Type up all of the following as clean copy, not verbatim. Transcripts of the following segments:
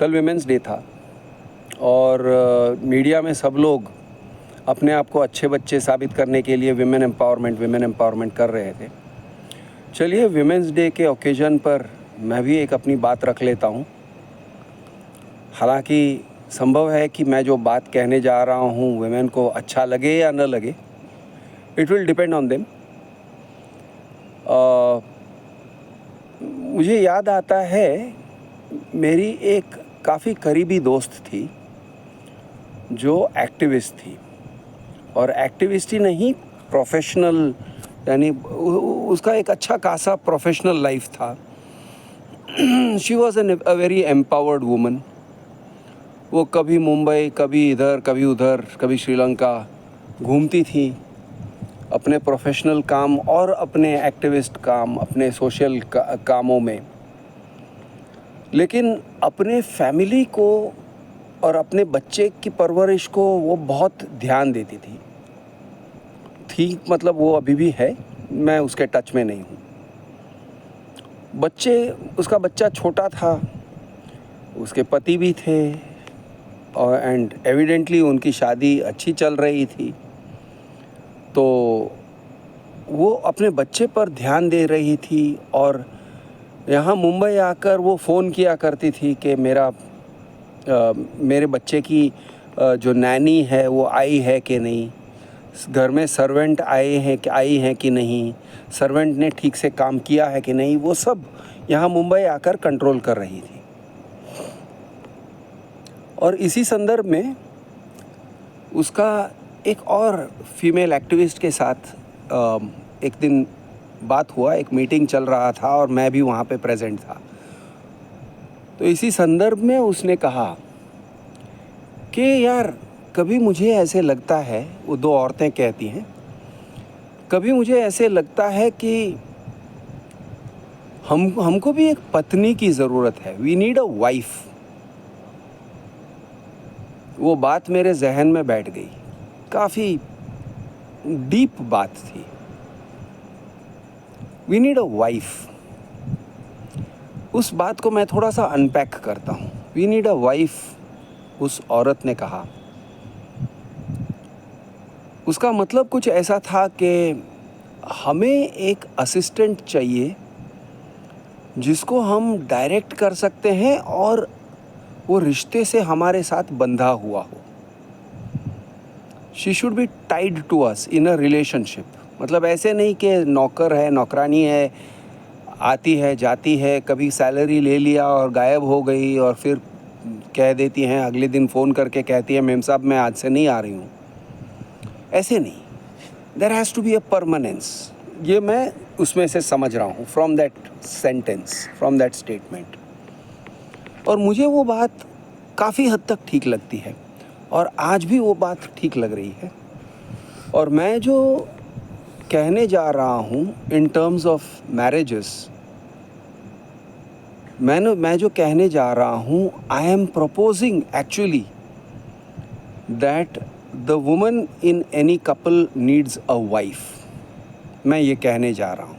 कल women's day था और मीडिया में सब लोग अपने आप को अच्छे बच्चे साबित करने के लिए विमेन एम्पावरमेंट कर रहे थे। चलिए विमेंस डे के ओकेज़न पर मैं भी एक अपनी बात रख लेता हूँ। हालांकि संभव है कि मैं जो बात कहने जा रहा हूँ विमेन को अच्छा लगे या न लगे, it will depend on them. मुझे याद आता है मेरी एक काफ़ी करीबी दोस्त थी जो एक्टिविस्ट थी, और एक्टिविस्ट ही नहीं, प्रोफेशनल, यानी उसका एक अच्छा खासा प्रोफेशनल लाइफ था। She was a very empowered woman. वो कभी मुंबई, कभी इधर, कभी उधर, कभी श्रीलंका घूमती थी अपने प्रोफेशनल काम और अपने एक्टिविस्ट काम, अपने सोशल कामों में, लेकिन अपने फैमिली को और अपने बच्चे की परवरिश को वो बहुत ध्यान देती थी। मतलब वो अभी भी है, मैं उसके टच में नहीं हूँ। उसका बच्चा छोटा था, उसके पति भी थे और एंड एविडेंटली उनकी शादी अच्छी चल रही थी, तो वो अपने बच्चे पर ध्यान दे रही थी। और यहाँ मुंबई आकर वो फ़ोन किया करती थी कि मेरे बच्चे की जो नैनी है वो आई है कि नहीं, घर में सर्वेंट आई हैं कि नहीं, सर्वेंट ने ठीक से काम किया है कि नहीं, वो सब यहाँ मुंबई आकर कंट्रोल कर रही थी। और इसी संदर्भ में उसका एक और फीमेल एक्टिविस्ट के साथ एक दिन बात हुआ, एक मीटिंग चल रहा था और मैं भी वहाँ पे प्रेजेंट था। तो इसी संदर्भ में उसने कहा कि यार कभी मुझे ऐसे लगता है, वो दो औरतें कहती हैं, कभी मुझे ऐसे लगता है कि हमको भी एक पत्नी की ज़रूरत है, वी नीड अ वाइफ। वो बात मेरे जहन में बैठ गई, काफ़ी डीप बात थी। We need a wife. उस बात को मैं थोड़ा सा अनपैक करता हूँ। वी नीड अ वाइफ, उस औरत ने कहा। उसका मतलब कुछ ऐसा था कि हमें एक असिस्टेंट चाहिए जिसको हम डायरेक्ट कर सकते हैं और वो रिश्ते से हमारे साथ बंधा हुआ हो। She should be tied to us in a relationship. मतलब ऐसे नहीं कि नौकर है, नौकरानी है, आती है जाती है, कभी सैलरी ले लिया और गायब हो गई और फिर कह देती हैं, अगले दिन फ़ोन करके कहती है मेम साहब मैं आज से नहीं आ रही हूँ। ऐसे नहीं, there has to be a permanence. ये मैं उसमें से समझ रहा हूँ, from that sentence, from that statement. और मुझे वो बात काफ़ी हद तक ठीक लगती है और आज भी वो बात ठीक लग रही है। और मैं जो कहने जा रहा हूँ इन टर्म्स ऑफ मैरिजेस, मैं जो कहने जा रहा हूँ, I M proposing actually that the woman in any couple needs a wife. मैं ये कहने जा रहा हूँ,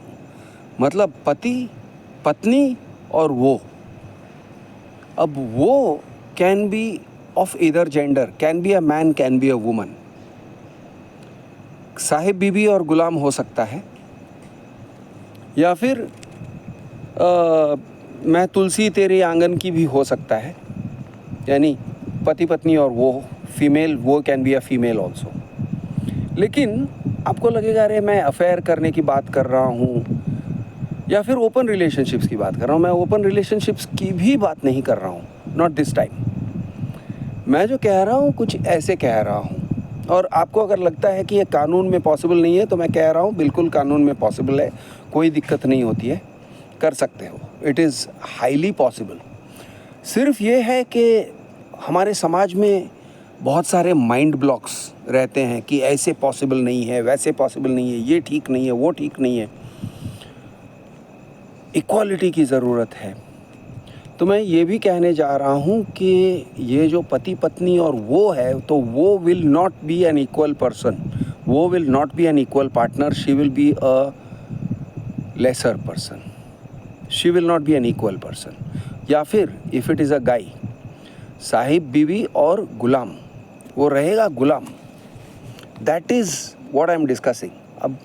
मतलब पति, पत्नी और वो। अब वो can be of either gender, can be a man, can be a woman. Sahib Bibi Aur Ghulam हो सकता है, या फिर मैं तुलसी तेरे आंगन की भी हो सकता है, यानी पति पत्नी और वो फीमेल, वो can be a female also. लेकिन आपको लगेगा अरे मैं अफेयर करने की बात कर रहा हूँ या फिर ओपन रिलेशनशिप्स की बात कर रहा हूँ। मैं ओपन रिलेशनशिप्स की भी बात नहीं कर रहा हूँ, नॉट दिस टाइम। मैं जो कह रहा हूँ कुछ ऐसे कह रहा हूँ, और आपको अगर लगता है कि ये कानून में पॉसिबल नहीं है तो मैं कह रहा हूँ बिल्कुल कानून में पॉसिबल है, कोई दिक्कत नहीं होती है, कर सकते हो, इट इज़ हाईली पॉसिबल। सिर्फ ये है कि हमारे समाज में बहुत सारे माइंड ब्लॉक्स रहते हैं कि ऐसे पॉसिबल नहीं है, वैसे पॉसिबल नहीं है, ये ठीक नहीं है, वो ठीक नहीं है, इक्वालिटी की ज़रूरत है। तो मैं ये भी कहने जा रहा हूँ कि ये जो पति पत्नी और वो है, तो वो will not be an equal person, वो will not be an equal partner, she will be a lesser person, she will not be an equal person. या फिर if it is a guy, Sahib बीवी और गुलाम, वो रहेगा गुलाम। That is what I am discussing. अब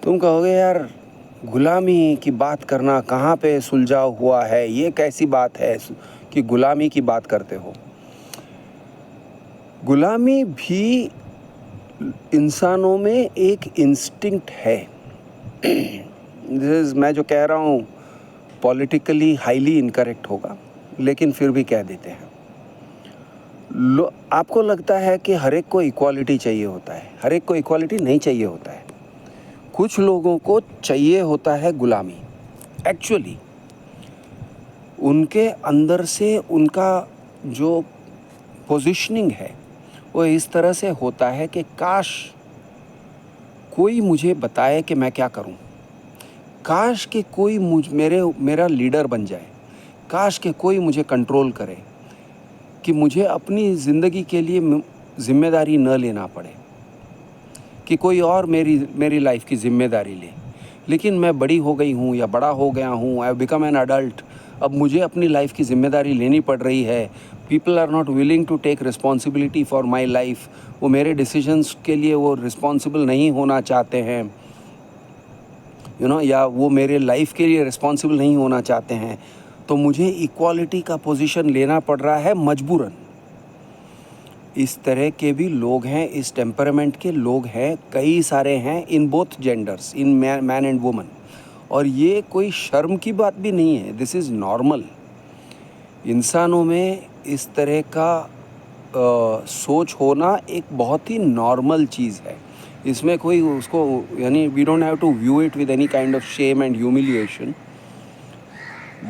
तुम कहोगे यार गुलामी की बात करना कहाँ पे सुलझा हुआ है, ये कैसी बात है कि गुलामी की बात करते हो। गुलामी भी इंसानों में एक इंस्टिंक्ट है। मैं जो कह रहा हूँ पॉलिटिकली हाईली इनकरेक्ट होगा, लेकिन फिर भी कह देते हैं। आपको लगता है कि हर एक को इक्वालिटी चाहिए होता है, हर एक को इक्वालिटी नहीं चाहिए होता है। कुछ लोगों को चाहिए होता है गुलामी। एक्चुअली उनके अंदर से उनका जो पोजीशनिंग है वो इस तरह से होता है कि काश कोई मुझे बताए कि मैं क्या करूं, काश कि कोई मेरा लीडर बन जाए, काश कि कोई मुझे कंट्रोल करे, कि मुझे अपनी ज़िंदगी के लिए ज़िम्मेदारी न लेना पड़े, कि कोई और मेरी लाइफ की ज़िम्मेदारी ले। लेकिन मैं बड़ी हो गई हूँ या बड़ा हो गया हूँ, आई बिकम एन अडल्ट, अब मुझे अपनी लाइफ की ज़िम्मेदारी लेनी पड़ रही है। People are not willing to take responsibility for my life. वो मेरे डिसीजंस के लिए वो रिस्पॉन्सिबल नहीं होना चाहते हैं, या वो मेरे लाइफ के लिए रिस्पॉन्सिबल नहीं होना चाहते हैं। तो मुझे इक्वालिटी का पोजीशन लेना पड़ रहा है मजबूरन। इस तरह के भी लोग हैं, इस टेम्परामेंट के लोग हैं, कई सारे हैं, in both genders, in man and woman. और ये कोई शर्म की बात भी नहीं है, दिस इज़ नॉर्मल। इंसानों में इस तरह का सोच होना एक बहुत ही नॉर्मल चीज़ है। इसमें कोई उसको we don't have to view it with any kind of shame and humiliation.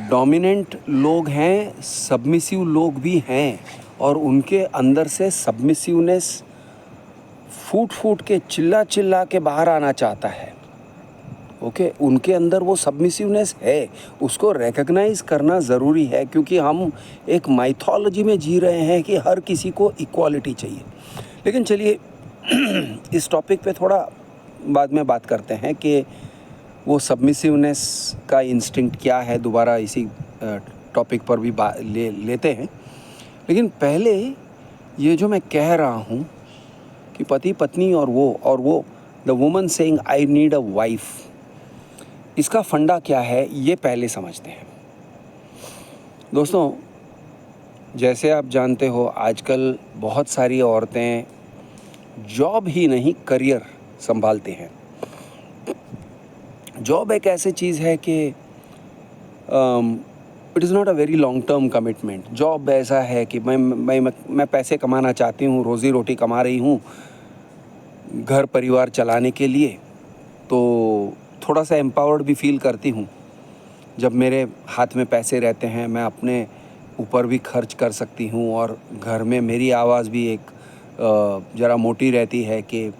Dominant लोग हैं, सबमिसिव लोग भी हैं, और उनके अंदर से सबमिसिवनेस फूट के चिल्ला के बाहर आना चाहता है। ओके, उनके अंदर वो सबमिसिवनेस है, उसको रिकग्नाइज करना ज़रूरी है, क्योंकि हम एक माइथोलॉजी में जी रहे हैं कि हर किसी को इक्वालिटी चाहिए। लेकिन चलिए इस टॉपिक पे थोड़ा बाद में बात करते हैं कि वो सबमिसिवनेस का इंस्टिंक्ट क्या है, दोबारा इसी टॉपिक पर भी लेते हैं। लेकिन पहले ये जो मैं कह रहा हूँ कि पति पत्नी और वो the woman saying I need a wife, इसका फंडा क्या है ये पहले समझते हैं। दोस्तों, जैसे आप जानते हो आजकल बहुत सारी औरतें जॉब ही नहीं करियर संभालते हैं। जॉब एक ऐसी चीज़ है कि it is not a very long term commitment. Job ऐसा है कि मैं पैसे कमाना चाहती हूँ, रोज़ी रोटी कमा रही हूँ घर परिवार चलाने के लिए, तो थोड़ा सा एम्पावर्ड भी फील करती हूँ जब मेरे हाथ में पैसे रहते हैं। मैं अपने ऊपर भी खर्च कर सकती हूँ, और घर में मेरी आवाज़ भी एक ज़रा मोटी रहती है कि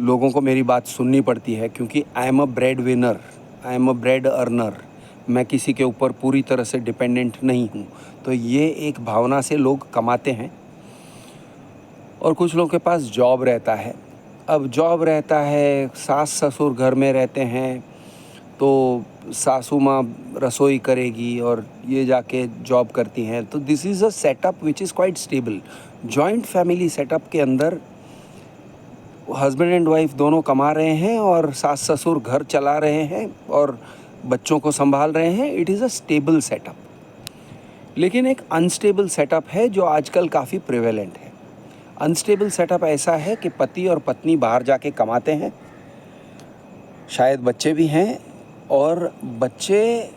लोगों को मेरी बात सुननी पड़ती है, क्योंकि I am a bread winner, I am a bread earner. मैं किसी के ऊपर पूरी तरह से डिपेंडेंट नहीं हूँ। तो ये एक भावना से लोग कमाते हैं। और कुछ लोगों के पास जॉब रहता है। अब जॉब रहता है, सास ससुर घर में रहते हैं, तो सासू माँ रसोई करेगी और ये जाके जॉब करती हैं। तो this is a setup which is quite stable. Joint family setup के अंदर हस्बैंड एंड वाइफ दोनों कमा रहे हैं और सास ससुर घर चला रहे हैं और बच्चों को संभाल रहे हैं। It is a stable setup. लेकिन एक अनस्टेबल सेटअप है जो आजकल काफ़ी प्रिवेलेंट है। अनस्टेबल सेटअप ऐसा है कि पति और पत्नी बाहर जाके कमाते हैं, शायद बच्चे भी हैं, और बच्चे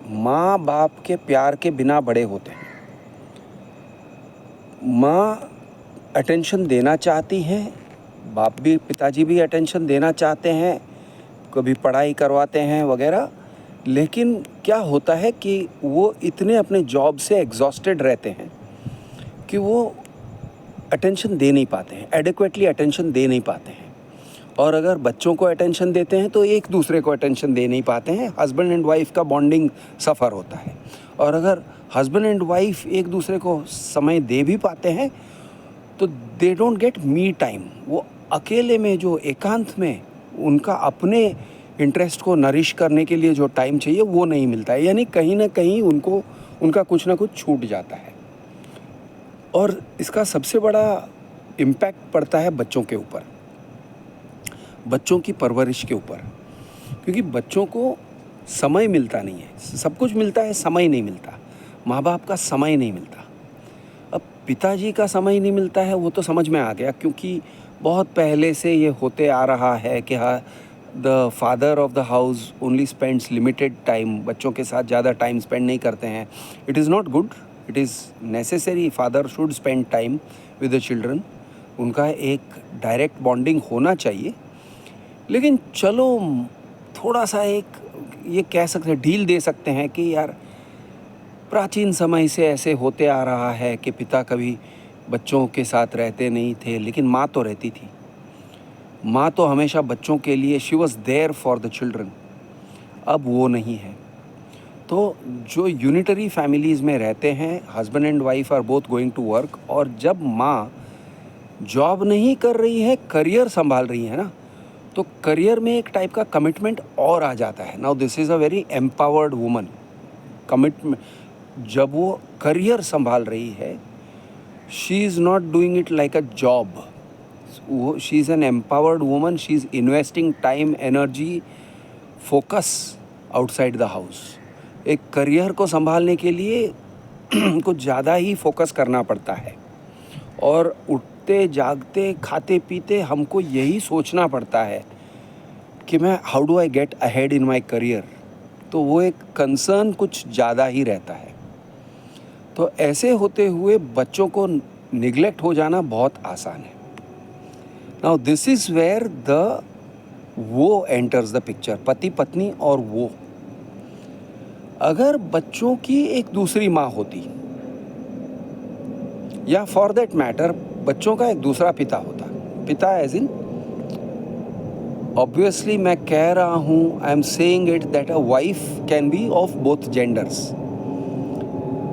माँ बाप के प्यार के बिना बड़े होते हैं। माँ अटेंशन देना चाहती हैं, बाप भी, पिताजी भी अटेंशन देना चाहते हैं, कभी पढ़ाई करवाते हैं वगैरह। लेकिन क्या होता है कि वो इतने अपने जॉब से एग्जॉस्टेड रहते हैं कि वो अटेंशन दे नहीं पाते हैं, एडिक्वेटली अटेंशन दे नहीं पाते हैं। और अगर बच्चों को अटेंशन देते हैं तो एक दूसरे को अटेंशन दे नहीं पाते हैं। हस्बैंड एंड वाइफ का बॉन्डिंग सफ़र होता है। और अगर हस्बैंड एंड वाइफ एक दूसरे को समय दे भी पाते हैं तो दे डोंट गेट मी टाइम। वो अकेले में, जो एकांत में उनका अपने इंटरेस्ट को नरिश करने के लिए जो टाइम चाहिए वो नहीं मिलता है। यानी कहीं ना कहीं उनको उनका कुछ ना कुछ छूट जाता है। और इसका सबसे बड़ा इम्पैक्ट पड़ता है बच्चों के ऊपर, बच्चों की परवरिश के ऊपर, क्योंकि बच्चों को समय मिलता नहीं है। सब कुछ मिलता है, समय नहीं मिलता। माँ बाप का समय नहीं मिलता। अब पिताजी का समय नहीं मिलता है, वो तो समझ में आ गया, क्योंकि बहुत पहले से ये होते आ रहा है कि हाँ, the father of the house only spends limited time, बच्चों के साथ ज़्यादा टाइम स्पेंड नहीं करते हैं। It is not good, it is necessary, father should spend time with the children, उनका एक डायरेक्ट बॉन्डिंग होना चाहिए। लेकिन चलो थोड़ा सा एक ये कह सकते हैं, ढील दे सकते हैं कि यार प्राचीन समय से ऐसे होते आ रहा है कि पिता कभी बच्चों के साथ रहते नहीं थे, लेकिन माँ तो रहती थी। माँ तो हमेशा बच्चों के लिए, she was there for the children. अब वो नहीं है। तो जो यूनिटरी फैमिलीज़ में रहते हैं, husband and wife are both going to work, और जब माँ जॉब नहीं कर रही है, करियर संभाल रही है ना, तो करियर में एक टाइप का कमिटमेंट और आ जाता है। Now this is a very empowered woman. Commitment, जब वो करियर संभाल रही है, she is not doing it like a job, वो she is an empowered woman, she is investing time, energy, focus outside the house. एक career को संभालने के लिए कुछ ज़्यादा ही फोकस करना पड़ता है, और उठते जागते खाते पीते हमको यही सोचना पड़ता है कि मैं how do I get ahead in my career. तो वो एक कंसर्न कुछ ज़्यादा ही रहता है। तो ऐसे होते हुए बच्चों को निगलेक्ट हो जाना बहुत आसान है। Now this is where the वो एंटर्स द पिक्चर, पति पत्नी और वो। अगर बच्चों की एक दूसरी माँ होती, या फॉर दैट मैटर बच्चों का एक दूसरा पिता होता, पिता एज इन, ऑब्वियसली मैं कह रहा हूँ, I am saying it that a wife can be of both genders.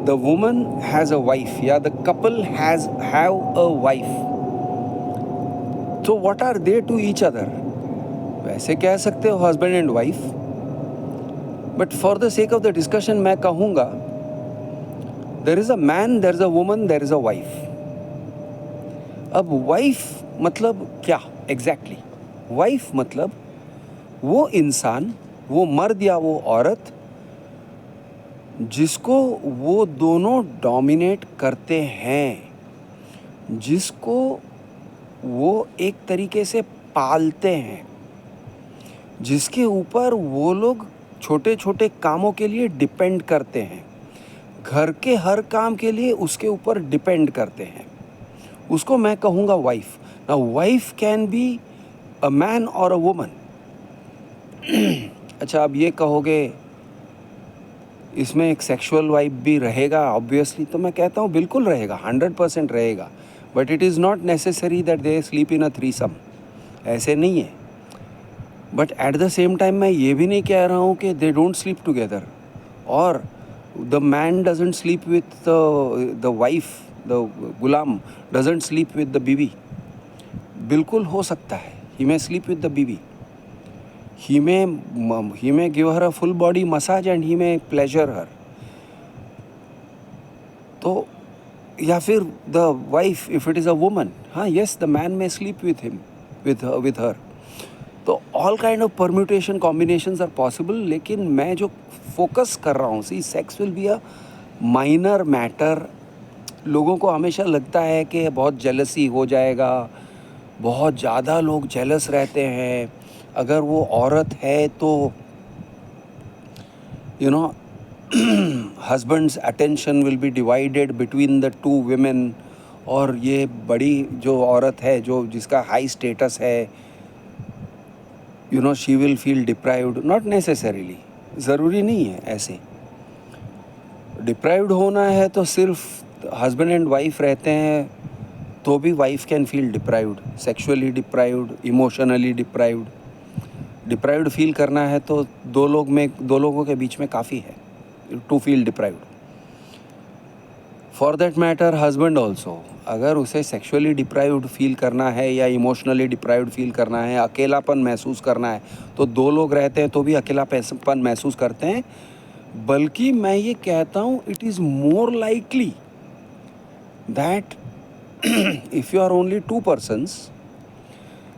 The woman has a wife, या the couple have a wife, तो what are they to each other? वैसे कह सकते हो husband and wife, but for the sake of the discussion मैं कहूँगा there is a man, there is a woman, there is a wife. अब wife मतलब क्या एग्जैक्टली? वाइफ मतलब वो इंसान, वो मर्द या वो औरत जिसको वो दोनों डोमिनेट करते हैं, जिसको वो एक तरीके से पालते हैं, जिसके ऊपर वो लोग छोटे छोटे कामों के लिए डिपेंड करते हैं, घर के हर काम के लिए उसके ऊपर डिपेंड करते हैं, उसको मैं कहूँगा wife. Now wife can be a man और अ वुमन। अच्छा, अब ये कहोगे इसमें एक सेक्सुअल वाइब भी रहेगा ऑब्वियसली, तो मैं कहता हूँ बिल्कुल रहेगा, 100% रहेगा, but it is not necessary that they sleep in a threesome, ऐसे नहीं है। But at the same time मैं ये भी नहीं कह रहा हूँ कि दे डोंट स्लीप टुगेदर, और the man doesn't sleep with the wife, the Ghulam doesn't sleep with the बीवी। बिल्कुल हो सकता है, ही मे स्लीप विथ द बीवी, he may give her a full body massage and he may pleasure her। तो या फिर the wife, if it is a woman, हाँ yes, the man may sleep with him, with her। तो all kind of permutation combinations are possible. लेकिन मैं जो focus कर रहा हूँ, see sex will be a minor matter. लोगों को हमेशा लगता है कि बहुत जेलसी हो जाएगा, बहुत ज़्यादा लोग जेलस रहते हैं, अगर वो औरत है तो you know husband's attention will be divided between the two women, और ये बड़ी जो औरत है, जो जिसका हाई स्टेटस है, she will feel deprived. Not necessarily, ज़रूरी नहीं है ऐसे। डिप्राइव्ड होना है तो सिर्फ हस्बैंड एंड वाइफ रहते हैं तो भी wife can feel deprived, sexually deprived, emotionally deprived. Deprived feel करना है तो दो लोगों के बीच में काफ़ी है to feel deprived. For that matter husband also, अगर उसे सेक्सुअली डिप्राइव्ड फील करना है या इमोशनली डिप्राइव्ड फील करना है, अकेलापन महसूस करना है, तो दो लोग रहते हैं तो भी अकेलापन महसूस करते हैं। बल्कि मैं ये कहता हूँ it is more likely that if you are only two persons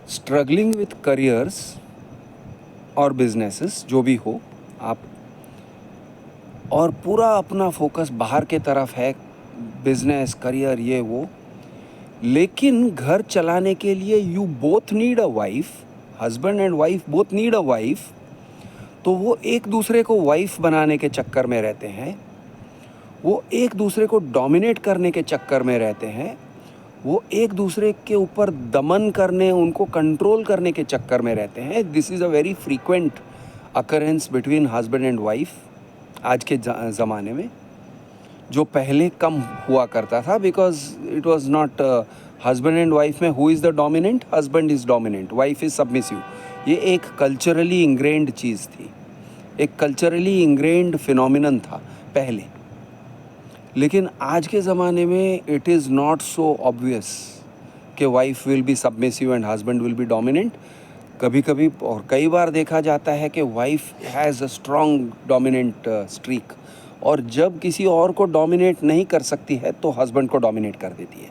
struggling with careers और बिजनेसेस जो भी हो आप, और पूरा अपना फोकस बाहर के तरफ है, बिजनेस करियर ये वो, लेकिन घर चलाने के लिए you both need a wife, husband and wife both need a wife, तो वो एक दूसरे को वाइफ बनाने के चक्कर में रहते हैं, वो एक दूसरे को डोमिनेट करने के चक्कर में रहते हैं, वो एक दूसरे के ऊपर दमन करने, उनको कंट्रोल करने के चक्कर में रहते हैं. This is a very frequent occurrence between husband and wife आज के ज़माने में, जो पहले कम हुआ करता था, because it was not husband and wife में who is the dominant, husband is dominant, wife is submissive. ये एक कल्चरली इंग्रेंड चीज़ थी, एक कल्चरली इंग्रेंड फिनोमिनन था पहले. लेकिन आज के ज़माने में it is not so obvious कि wife will be submissive and husband will be dominant. कभी कभी और कई बार देखा जाता है कि wife has a strong dominant streak, और जब किसी और को डोमिनेट नहीं कर सकती है तो हस्बैंड को डोमिनेट कर देती है,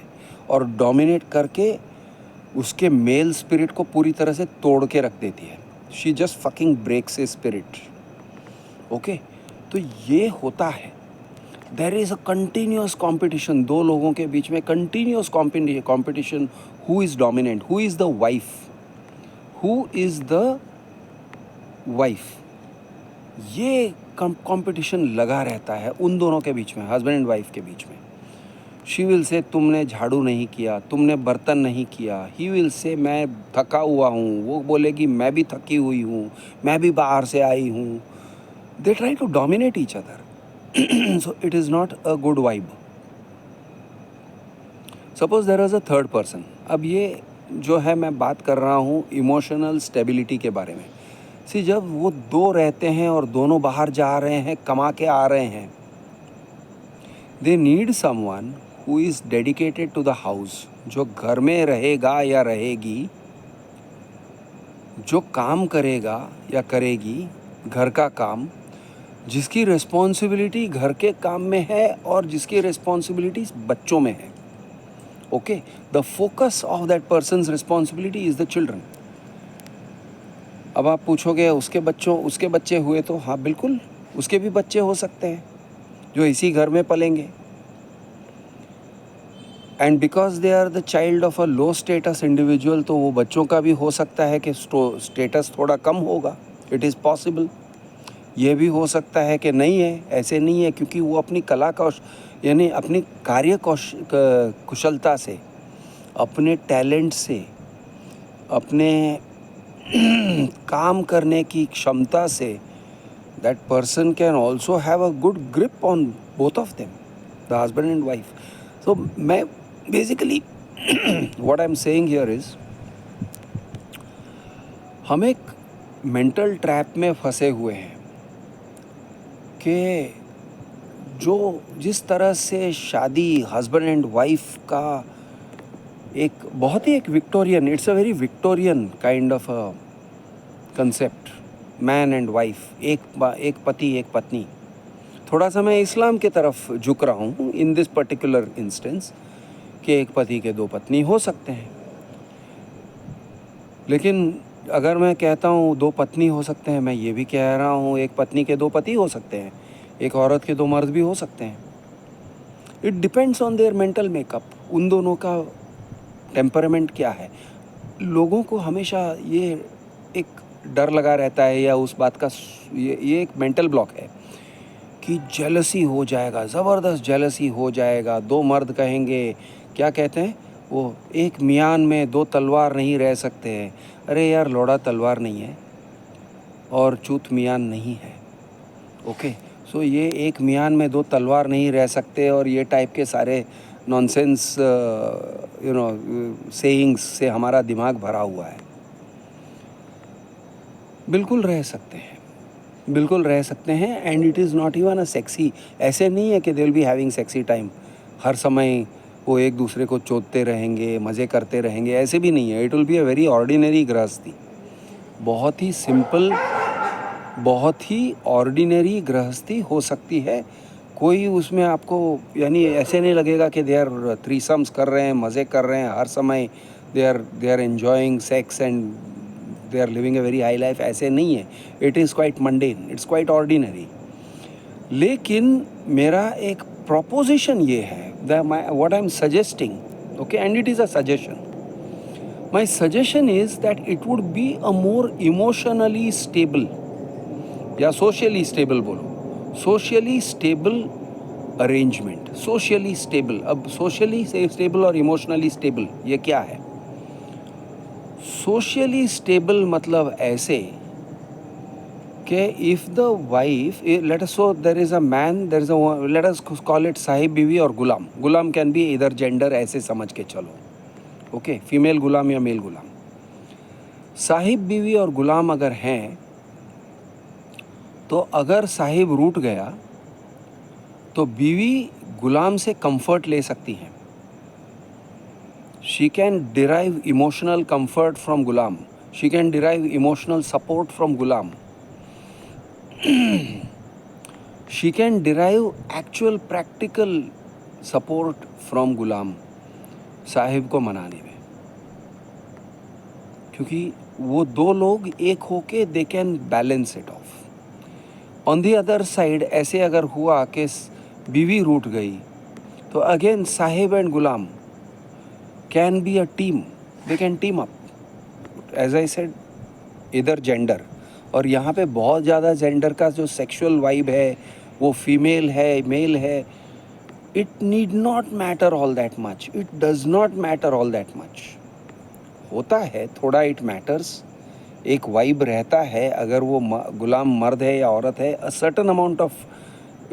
और डोमिनेट करके उसके मेल स्पिरिट को पूरी तरह से तोड़ के रख देती है. She just fucking breaks a spirit. Okay, तो ये होता है. There is a continuous competition, दो लोगों के बीच में continuous competition. Who is dominant, who is the wife, who is the wife, ये कंपटीशन लगा रहता है उन दोनों के बीच में, हस्बैंड एंड वाइफ के बीच में. शी विल से तुमने झाड़ू नहीं किया, तुमने बर्तन नहीं किया. ही विल से मैं थका हुआ हूँ, वो बोलेगी मैं भी थकी हुई हूँ, मैं भी बाहर से आई हूँ. They try to dominate each other. So it is not a good vibe. Suppose there is a third person. अब ये जो है मैं बात कर रहा हूँ इमोशनल स्टेबिलिटी के बारे में. सी, जब वो दो रहते हैं और दोनों बाहर जा रहे हैं, कमा के आ रहे हैं, they need someone who is dedicated to the house, जो घर में रहेगा या रहेगी, जो काम करेगा या करेगी घर का काम, जिसकी रिस्पॉन्सिबिलिटी घर के काम में है और जिसकी रिस्पॉन्सिबिलिटी बच्चों में है. Okay, the focus of that person's responsibility is the children. अब आप पूछोगे उसके बच्चे हुए तो हाँ बिल्कुल, उसके भी बच्चे हो सकते हैं जो इसी घर में पलेंगे. And because they are the child of a low status individual, तो वो बच्चों का भी हो सकता है कि स्टेटस थोड़ा कम होगा. It is possible. ये भी हो सकता है कि नहीं है, ऐसे नहीं है, क्योंकि वो अपनी कला यानी अपनी कार्य कुशलता से, अपने टैलेंट से, अपने काम करने की क्षमता से, that person can also have a good grip on both of them, the husband and wife. So मैं basically what I am saying here is, हम एक मेंटल ट्रैप में फंसे हुए हैं कि जिस तरह से शादी हस्बैंड एंड वाइफ का एक बहुत ही एक Victorian, it's a very Victorian kind of a concept, man and wife, एक पति एक पत्नी. थोड़ा सा मैं इस्लाम के तरफ झुक रहा हूँ इन दिस पर्टिकुलर इंस्टेंस, कि एक पति के दो पत्नी हो सकते हैं. लेकिन अगर मैं कहता हूँ दो पत्नी हो सकते हैं, मैं ये भी कह रहा हूँ एक पत्नी के दो पति हो सकते हैं, एक औरत के दो मर्द भी हो सकते हैं. It depends on their mental makeup. उन दोनों का टेम्परामेंट क्या है. लोगों को हमेशा ये एक डर लगा रहता है, या उस बात का ये एक मेंटल ब्लॉक है कि जेलसी हो जाएगा, ज़बरदस्त जेलसी हो जाएगा. दो मर्द कहेंगे, क्या कहते हैं वो, एक मियान में दो तलवार नहीं रह सकते हैं. अरे यार, लोड़ा तलवार नहीं है और चूत मियान नहीं है. ओके, सो ये एक मियान में दो तलवार नहीं रह सकते, और ये टाइप के सारे नॉनसेंस सेइंग्स से हमारा दिमाग भरा हुआ है. बिल्कुल रह सकते हैं, बिल्कुल रह सकते हैं. And it is not even a sexy. ऐसे नहीं है कि they will be having sexy time, हर समय वो एक दूसरे को चोदते रहेंगे, मज़े करते रहेंगे, ऐसे भी नहीं है. It will be a very ordinary गृहस्थी, बहुत ही सिंपल, बहुत ही ऑर्डिनरी गृहस्थी हो सकती है. कोई उसमें आपको यानी ऐसे नहीं लगेगा कि दे आर थ्रीसम्स कर रहे हैं, मज़े कर रहे हैं हर समय, they are enjoying sex and they are living a very high life, ऐसे नहीं है. It is quite mundane, it's quite ordinary. लेकिन मेरा एक प्रोपोजिशन ये है, what I am suggesting, okay, and it is a suggestion. My suggestion is that it would be a more emotionally stable या socially stable बोलो, socially stable arrangement. Socially stable, अब socially stable और emotionally stable ये क्या है? Socially stable मतलब ऐसे कि if the wife, let us so there is a man, there is a, let us call it साहिब बीवी और गुलाम. गुलाम कैन बी इधर जेंडर, ऐसे समझ के चलो, ओके, फीमेल गुलाम या मेल गुलाम. साहिब बीवी और गुलाम अगर हैं तो अगर साहिब रूठ गया तो बीवी गुलाम से कंफर्ट ले सकती है. She can derive emotional comfort from Ghulam, she can derive emotional support from Ghulam, she can derive actual practical support from Ghulam Sahib को मनाने में. क्योंकि वो दो लोग एक होके they can balance it off. On the other side ऐसे अगर हुआ कि बीवी रूठ गई तो again Sahib and Ghulam can be a team, they can team up, as I said, इधर जेंडर. और यहाँ पे बहुत ज़्यादा जेंडर का जो सेक्सुअल वाइब है वो फीमेल है, मेल है. It need not matter all that much, it does not matter all that much. होता है थोड़ा, इट मैटर्स, एक वाइब रहता है. अगर वो गुलाम मर्द है या औरत है, a certain amount of,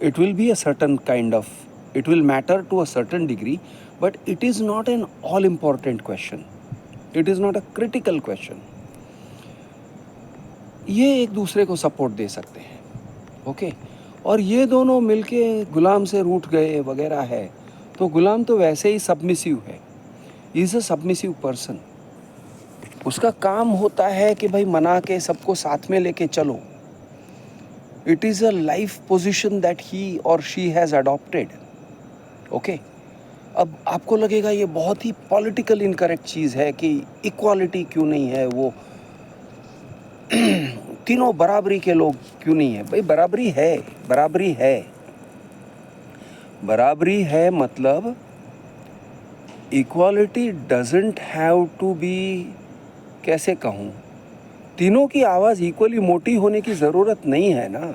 it will be a certain kind of, it will matter to a certain degree, but it is not an all important question, it is not a critical question. ये एक दूसरे को support दे सकते हैं, okay. और ये दोनों मिलके गुलाम से रूठ गए वगैरह है तो गुलाम तो वैसे ही सबमिसिव है, इज अ सबमिसिव पर्सन. उसका काम होता है कि भाई मना के सबको साथ में लेके चलो. It is a life position that he or she has adopted. Okay? अब आपको लगेगा ये बहुत ही पॉलिटिकल इनकरेक्ट चीज़ है कि इक्वालिटी क्यों नहीं है, वो तीनों बराबरी के लोग क्यों नहीं है. भाई बराबरी है, बराबरी है, बराबरी है. मतलब equality doesn't have to be, कैसे कहूँ, तीनों की आवाज़ इक्वली मोटी होने की ज़रूरत नहीं है ना.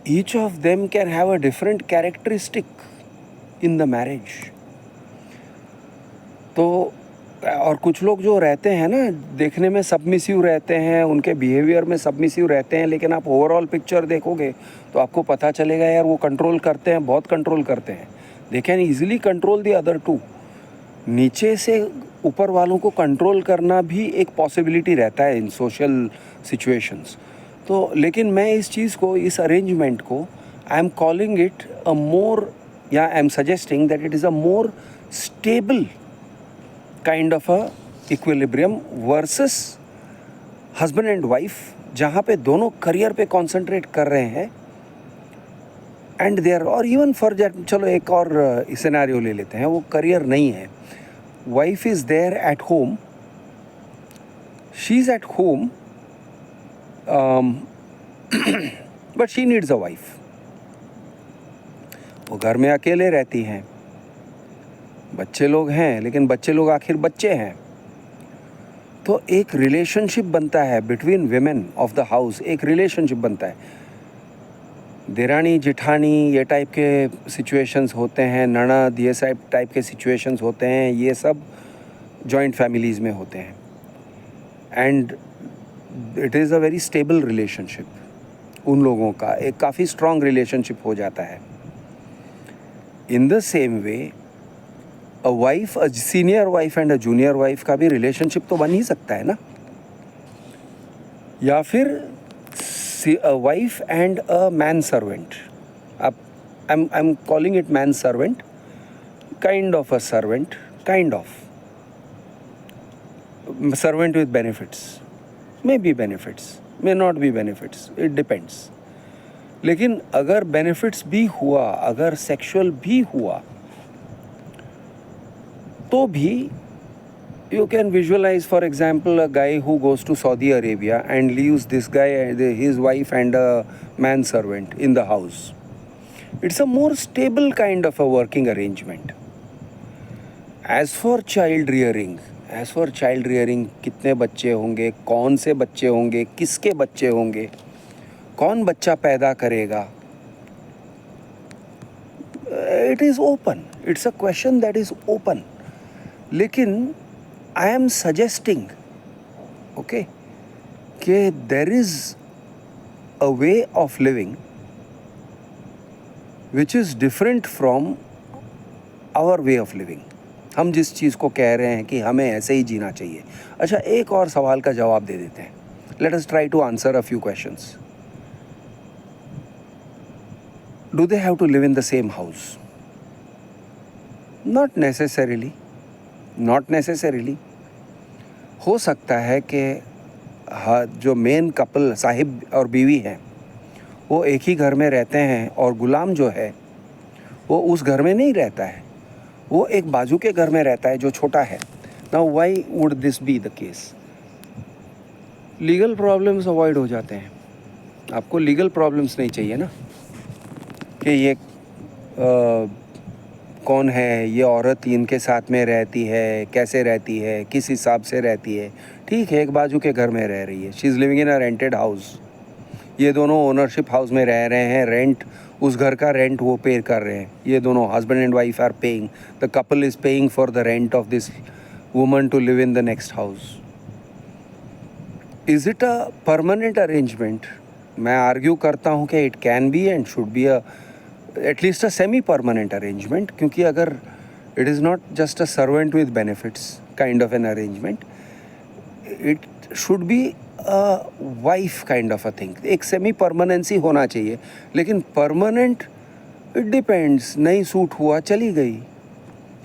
Each of them can have a different characteristic in the marriage. तो और कुछ लोग जो रहते हैं ना, देखने में सबमिसिव रहते हैं, उनके बिहेवियर में सबमिसिव रहते हैं, लेकिन आप ओवरऑल पिक्चर देखोगे तो आपको पता चलेगा यार वो कंट्रोल करते हैं, बहुत कंट्रोल करते हैं. They can easily control the other two. नीचे से ऊपर वालों को कंट्रोल करना भी एक पॉसिबिलिटी रहता है इन सोशल सिचुएशंस. तो लेकिन मैं इस चीज़ को, इस अरेंजमेंट को, I am calling it a more, या I am suggesting that it is a more stable kind of a equilibrium versus husband and wife, जहाँ पे दोनों करियर पे कॉन्सेंट्रेट कर रहे हैं. एंड देयर, और इवन फॉर दैट, चलो एक और सिनेरियो ले लेते हैं, वो करियर नहीं है. Wife is there at home, she is at home, but she needs a wife. वो घर में अकेले रहती हैं, बच्चे लोग हैं, लेकिन बच्चे लोग आखिर बच्चे हैं. तो एक रिलेशनशिप बनता है between women of the house, एक रिलेशनशिप बनता है. देरानी जेठानी ये टाइप के सिचुएशंस होते हैं, ननद ये सब टाइप के सिचुएशंस होते हैं, ये सब जॉइंट फैमिलीज़ में होते हैं. And it is a very stable relationship. उन लोगों का एक काफ़ी स्ट्रॉन्ग रिलेशनशिप हो जाता है. In the same way a wife, a senior wife and a junior wife का भी रिलेशनशिप तो बन ही सकता है ना. या फिर a wife and a man servant. अब I am calling it man servant, kind of a servant, kind of servant with benefits, maybe benefits, may not be benefits, it depends. लेकिन अगर बेनिफिट्स भी हुआ, अगर sexual भी हुआ, तो भी you can visualize, for example, a guy who goes to Saudi Arabia and leaves this guy, his wife and a manservant in the house. It's a more stable kind of a working arrangement. As for child rearing, कितने बच्चे होंगे, कौन से बच्चे होंगे, किसके बच्चे होंगे, कौन बच्चा पैदा करेगा, it is open. It's a question that is open. लेकिन I am suggesting, okay, कि there is a way of living which is different from our way of living. हम जिस चीज़ को कह रहे हैं कि हमें ऐसे ही जीना चाहिए. अच्छा, एक और सवाल का जवाब दे देते हैं. Let us try to answer a few questions. Do they have to live in the same house? Not necessarily. Not necessarily. हो सकता है कि जो मेन कपल साहिब और बीवी हैं वो एक ही घर में रहते हैं और गुलाम जो है वो उस घर में नहीं रहता है, वो एक बाजू के घर में रहता है जो छोटा है. Now why would this be the case? Legal problems avoid हो जाते हैं. आपको लीगल प्रॉब्लम्स नहीं चाहिए ना कि ये कौन है, ये औरत इनके साथ में रहती है, कैसे रहती है, किस हिसाब से रहती है. ठीक है, एक बाजू के घर में रह रही है, she is living in a rented house. ये दोनों ओनरशिप हाउस में रह रहे हैं, रेंट, उस घर का रेंट वो पे कर रहे हैं. ये दोनों husband and wife are paying, the couple is paying for the rent of this woman to live in the next house. Is it a permanent arrangement? मैं आर्ग्यू करता हूँ कि it can be and should be at least a semi-permanent arrangement, क्योंकि अगर it is not just a servant with benefits kind of an arrangement, it should be a wife kind of a thing. एक semi-permanency होना चाहिए. लेकिन permanent it depends. नहीं suit हुआ चली गई,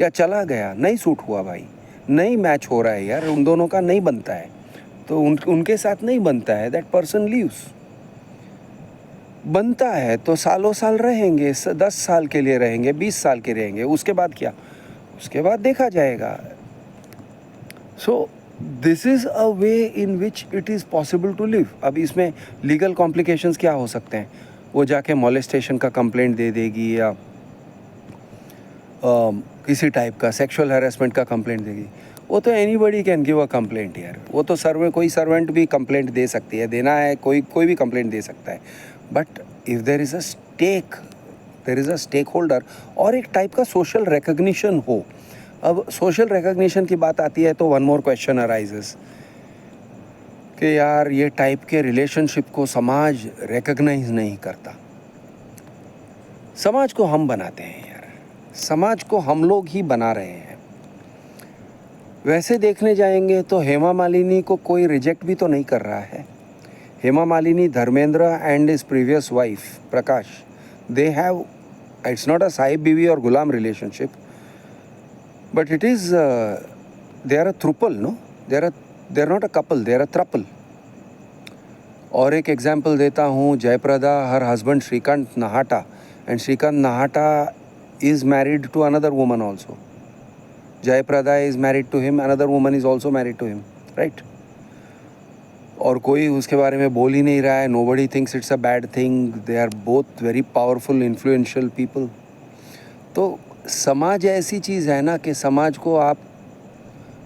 या चला गया नहीं सूट हुआ, भाई नहीं मैच हो रहा है यार, उन दोनों का नहीं बनता है तो उनके साथ नहीं बनता है, that person leaves. बनता है तो सालों साल रहेंगे, 10 साल के लिए रहेंगे, 20 साल के रहेंगे, उसके बाद क्या, उसके बाद देखा जाएगा. So this is a way in which it is possible to live. अब इसमें लीगल कॉम्प्लिकेशंस क्या हो सकते हैं? वो जाके मॉलेस्टेशन का कंप्लेंट दे देगी या किसी टाइप का सेक्सुअल हैरेसमेंट का कंप्लेंट देगी. वो तो anybody can give a complaint यार. वो तो कोई सर्वेंट भी कंप्लेंट दे सकती है, देना है कोई भी कंप्लेंट दे सकता है. But if there is a stake holder और एक टाइप का सोशल रिकग्निशन हो. अब सोशल रिकग्निशन की बात आती है तो वन मोर क्वेश्चन अराइजेस कि यार ये टाइप के रिलेशनशिप को समाज रिकग्नाइज नहीं करता. समाज को हम बनाते हैं यार, समाज को हम लोग ही बना रहे हैं. वैसे देखने जाएंगे तो हेमा मालिनी को कोई रिजेक्ट भी तो नहीं कर रहा है. Hema Malini, Dharmendra and his previous wife Prakash, they have, it's not a Sahib बीवी और Ghulam relationship, but it is they are a throuple, no, they are not a couple, they are a throuple. और एक एग्जाम्पल देता हूँ, Jayaprada, her husband Shrikant Nahata, and Shrikant Nahata is married to another woman also. Jayaprada is married to him, another woman is also married to him, right? और कोई उसके बारे में बोल ही नहीं रहा है. Nobody thinks it's a bad thing. They are both very powerful, influential people. तो समाज ऐसी चीज़ है ना कि समाज को आप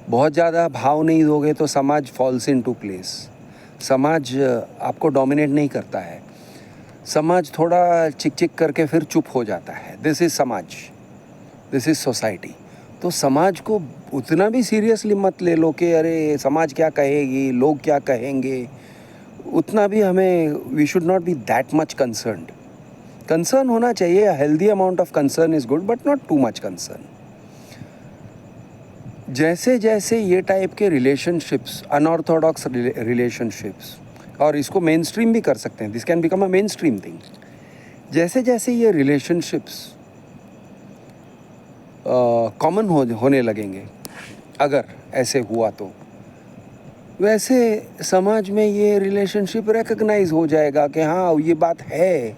बहुत ज़्यादा भाव नहीं दोगे तो समाज फॉल्स इन टू प्लेस. समाज आपको डोमिनेट नहीं करता है. समाज थोड़ा चिक चिक करके फिर चुप हो जाता है. दिस इज़ समाज, दिस इज़ सोसाइटी. तो समाज को उतना भी सीरियसली मत ले लो कि अरे समाज क्या कहेगी, लोग क्या कहेंगे. उतना भी हमें, we should not be that much concerned. Concern होना चाहिए, a healthy amount of concern is good, but not too much concern. जैसे जैसे ये टाइप के रिलेशनशिप्स, अनऑर्थोडॉक्स रिलेशनशिप्स, और इसको मेन स्ट्रीम भी कर सकते हैं, this can become a main stream thing. जैसे जैसे ये रिलेशनशिप्स कॉमन होने लगेंगे, अगर ऐसे हुआ तो वैसे समाज में ये रिलेशनशिप रिकग्नाइज हो जाएगा कि हाँ ये बात है.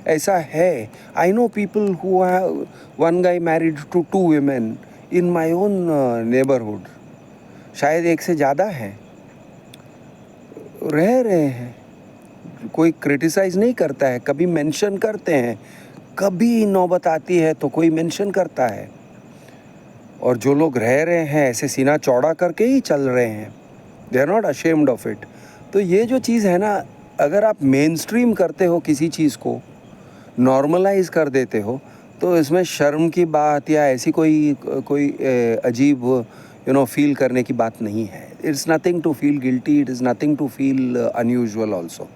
ऐसा है. I know people who have one guy married to 2 women in my own neighbourhood. शायद एक से ज़्यादा हैं, रह रहे हैं. कोई क्रिटिसाइज़ नहीं करता है, कभी मेंशन करते हैं, कभी नौबत आती है तो कोई मेंशन करता है. और जो लोग रह रहे हैं ऐसे सीना चौड़ा करके ही चल रहे हैं. They are not ashamed of it. तो ये जो चीज़ है ना, अगर आप मेन स्ट्रीम करते हो किसी चीज़ को, नॉर्मलाइज कर देते हो, तो इसमें शर्म की बात या ऐसी कोई अजीब फील करने की बात नहीं है. It's nothing to feel guilty, it is nothing to feel unusual also.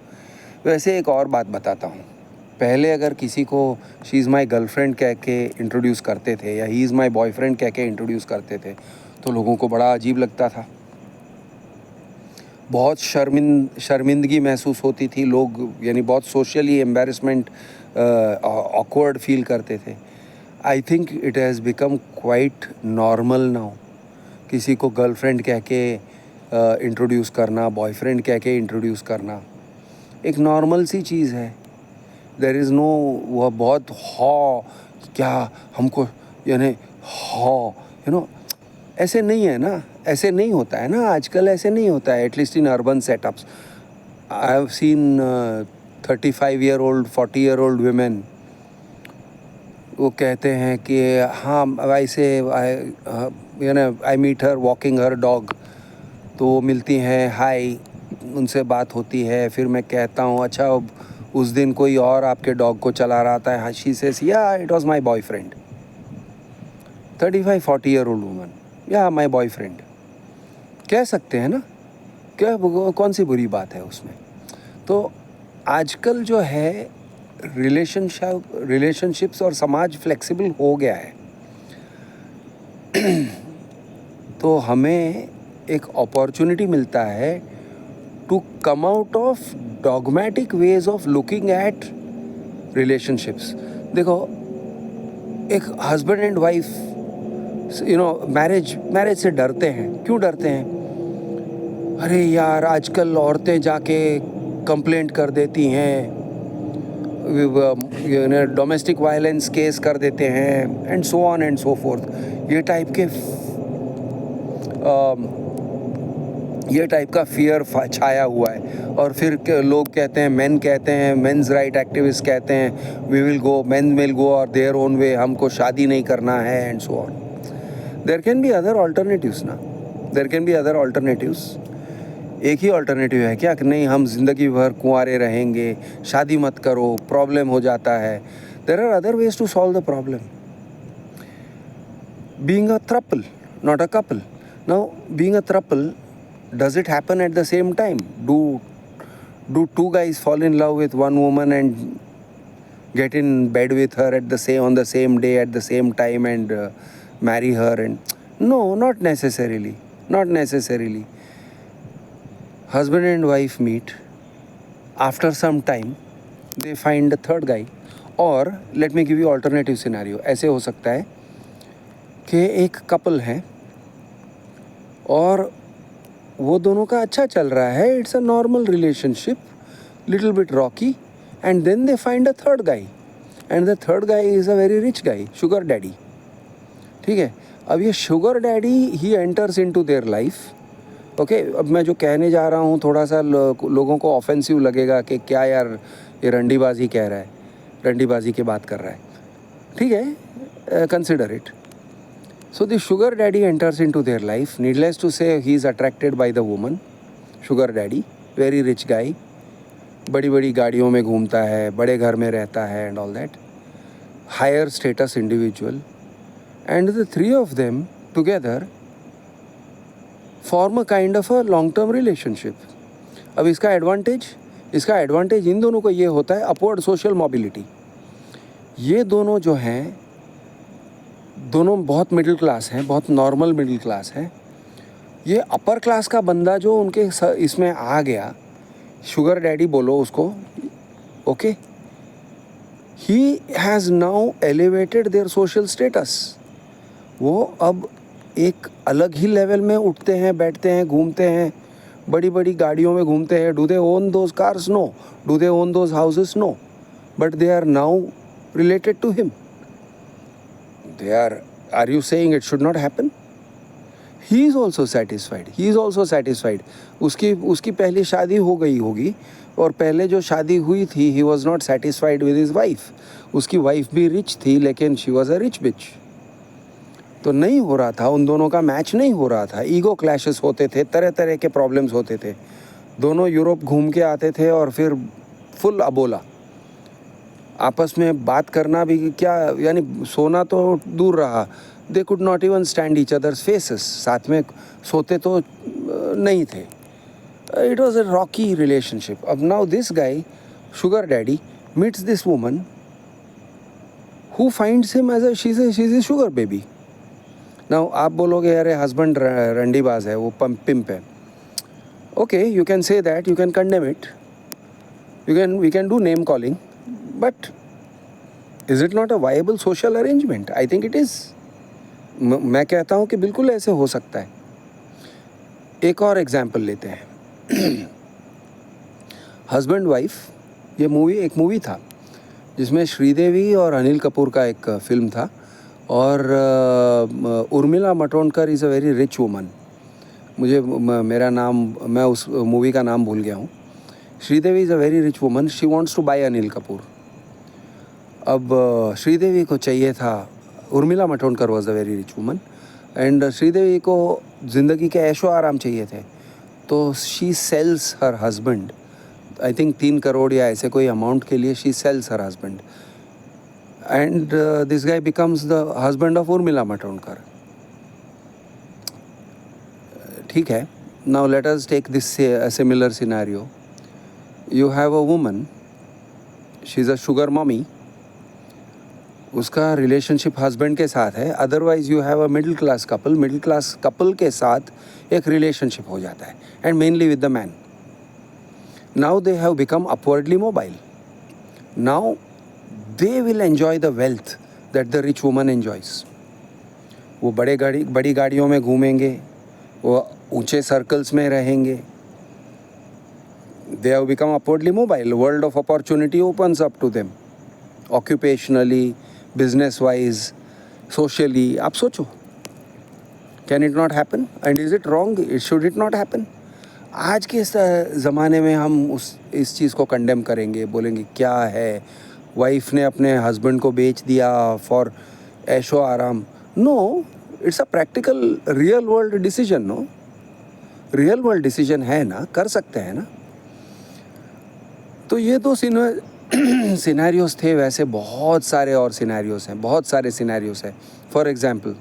वैसे एक और बात बताता हूँ. पहले अगर किसी को शी इज़ माई गर्लफ्रेंड कह के इंट्रोड्यूस करते थे या ही इज़ माई बॉयफ्रेंड कह के इंट्रोड्यूस करते थे तो लोगों को बड़ा अजीब लगता था. बहुत शर्मिंदगी महसूस होती थी. लोग यानी बहुत सोशली एम्बेरसमेंट, ऑकवर्ड फील करते थे. I think it has become quite normal now. किसी को गर्लफ्रेंड कह के इंट्रोड्यूस करना, बॉयफ्रेंड कह के इंट्रोड्यूस करना एक नॉर्मल सी चीज़ है. देयर इज़ नो वह बहुत क्या हमको यानी ऐसे नहीं है ना. ऐसे नहीं होता है ना आजकल. ऐसे नहीं होता है, at least in urban setups. I have seen 35-year-old 40-year-old women. वो कहते हैं कि हाँ वैसे I meet her walking her dog. तो वो मिलती हैं, हाय, उनसे बात होती है. फिर मैं कहता हूँ अच्छा उस दिन कोई और आपके डॉग को चला रहा था. शी सेज या it was my boyfriend. 35-40-year-old woman, या माय बॉयफ्रेंड कह सकते हैं ना. क्या कौन सी बुरी बात है उसमें. तो आजकल जो है रिलेशनशिप्स और समाज फ्लेक्सिबल हो गया है. तो हमें एक अपॉर्चुनिटी मिलता है to come out of dogmatic ways of looking at relationships. देखो, एक हस्बैंड एंड वाइफ मैरिज से डरते हैं. क्यों डरते हैं? अरे यार आजकल औरतें जाके कंप्लेंट कर देती हैं, डोमेस्टिक वायलेंस केस कर देते हैं, and so on and so fourth. ये टाइप का फियर छाया हुआ है. और फिर लोग कहते हैं, मेन कहते हैं, मेंस राइट एक्टिविस्ट कहते हैं, मेन विल गो और देयर ओन वे, हमको शादी नहीं करना है, and so on. There can be other alternatives ना. There can be other alternatives. एक ही ऑल्टरनेटिव है क्या कि नहीं हम ज़िंदगी भर कुंवारे रहेंगे, शादी मत करो, प्रॉब्लम हो जाता है. There are other ways to solve the problem. Being a throuple, not a couple. Now being a throuple, does it happen at the same time? Do two guys fall in love with one woman and get in bed with her on the same day at the same time and marry her? And no, not necessarily. Husband and wife meet. After some time they find a third guy. Or let me give you alternative scenario. ऐसे हो सकता है कि एक couple है और वो दोनों का अच्छा चल रहा है. It's a normal relationship, little bit rocky, and then they find a third guy. And the third guy is a very rich guy, sugar daddy. ठीक है. अब ये शुगर डैडी ही enters into their life. Okay. अब मैं जो कहने जा रहा हूँ थोड़ा सा लोगों को ऑफेंसिव लगेगा कि क्या यार ये रंडीबाजी कह रहा है, रंडीबाजी की बात कर रहा है. ठीक है, consider it. So the sugar daddy enters into their life. Needless to say, he is attracted by the woman. Sugar daddy, very rich guy. बड़ी बड़ी गाड़ियों में घूमता है, बड़े घर में रहता है and all that. Higher status individual. And the three of them together form a kind of a long-term relationship. अब इसका एडवांटेज इन दोनों को ये होता है अपवर्ड सोशल मोबिलिटी. ये दोनों जो हैं, दोनों बहुत मिडिल क्लास हैं, बहुत नॉर्मल मिडिल क्लास हैं. ये अपर क्लास का बंदा जो उनके इसमें आ गया, शुगर डैडी बोलो उसको, okay, he has now elevated their social status. वो अब एक अलग ही लेवल में उठते हैं, बैठते हैं, घूमते हैं, बड़ी बड़ी गाड़ियों में घूमते हैं. Do they own those cars? No. Do they own those houses? No. but they are now related to him. Are you saying it should not happen? He is also satisfied. उसकी पहली शादी हो गई होगी और पहले जो शादी हुई थी he was not satisfied with his wife. उसकी वाइफ भी रिच थी लेकिन she was a rich bitch. तो नहीं हो रहा था, उन दोनों का मैच नहीं हो रहा था, ईगो क्लैशेस होते थे, तरह तरह के प्रॉब्लम्स होते थे. दोनों यूरोप घूम के आते थे और फिर फुल अबोला. आपस में बात करना भी क्या, यानी सोना तो दूर रहा, they could not even stand each other's faces. साथ में सोते तो नहीं थे. It was a rocky relationship. अब now this guy sugar daddy meets this woman who finds him as a she is sugar baby. Now आप बोलोगे अरे हस्बैंड रंडीबाज है, वो पिम्प है. Okay, you can say that, you can condemn it, we can do name calling, but is it not a viable social arrangement? I think it is. मैं कहता हूँ कि बिल्कुल ऐसे हो सकता है. एक और एग्जाम्पल लेते हैं. हस्बैंड वाइफ, ये एक मूवी था जिसमें श्रीदेवी और अनिल कपूर का एक फिल्म था. और Urmila Matondkar is a very rich woman. मैं उस मूवी का नाम भूल गया हूँ. Sridevi is a very rich woman. She wants to buy Anil Kapoor. अब श्रीदेवी को चाहिए था, Urmila Matondkar was a very rich woman and Sridevi को ज़िंदगी के ऐशो आराम चाहिए थे. तो she sells her husband, I think 3 crore या ऐसे कोई अमाउंट के लिए she sells her husband. And this guy becomes the husband of Urmila Matondkar. ठीक है. Now let us take this a similar scenario. You have a woman, she's a sugar mommy. उसका relationship husband के साथ है. Otherwise you have a middle class couple के साथ एक relationship हो जाता है, and mainly with the man. Now they have become upwardly mobile. Now they will enjoy the wealth that the rich woman enjoys. वो बड़ी गाड़ियों में घूमेंगे, वो ऊंचे सर्कल्स में रहेंगे. They have become upwardly mobile. World of opportunity opens up to them. Occupationally, business wise, socially. आप सोचो, can it not happen? And is it wrong? Should it not happen? आज के इस ज़माने में हम इस चीज़ को कंडेम करेंगे, बोलेंगे क्या है, वाइफ ने अपने हस्बैंड को बेच दिया फॉर ऐशो आराम. No, it's a practical real world decision. No, real world decision है ना, कर सकते हैं ना. तो ये 2 सिनेरियोस थे. वैसे बहुत सारे और सिनेरियोस हैं, for example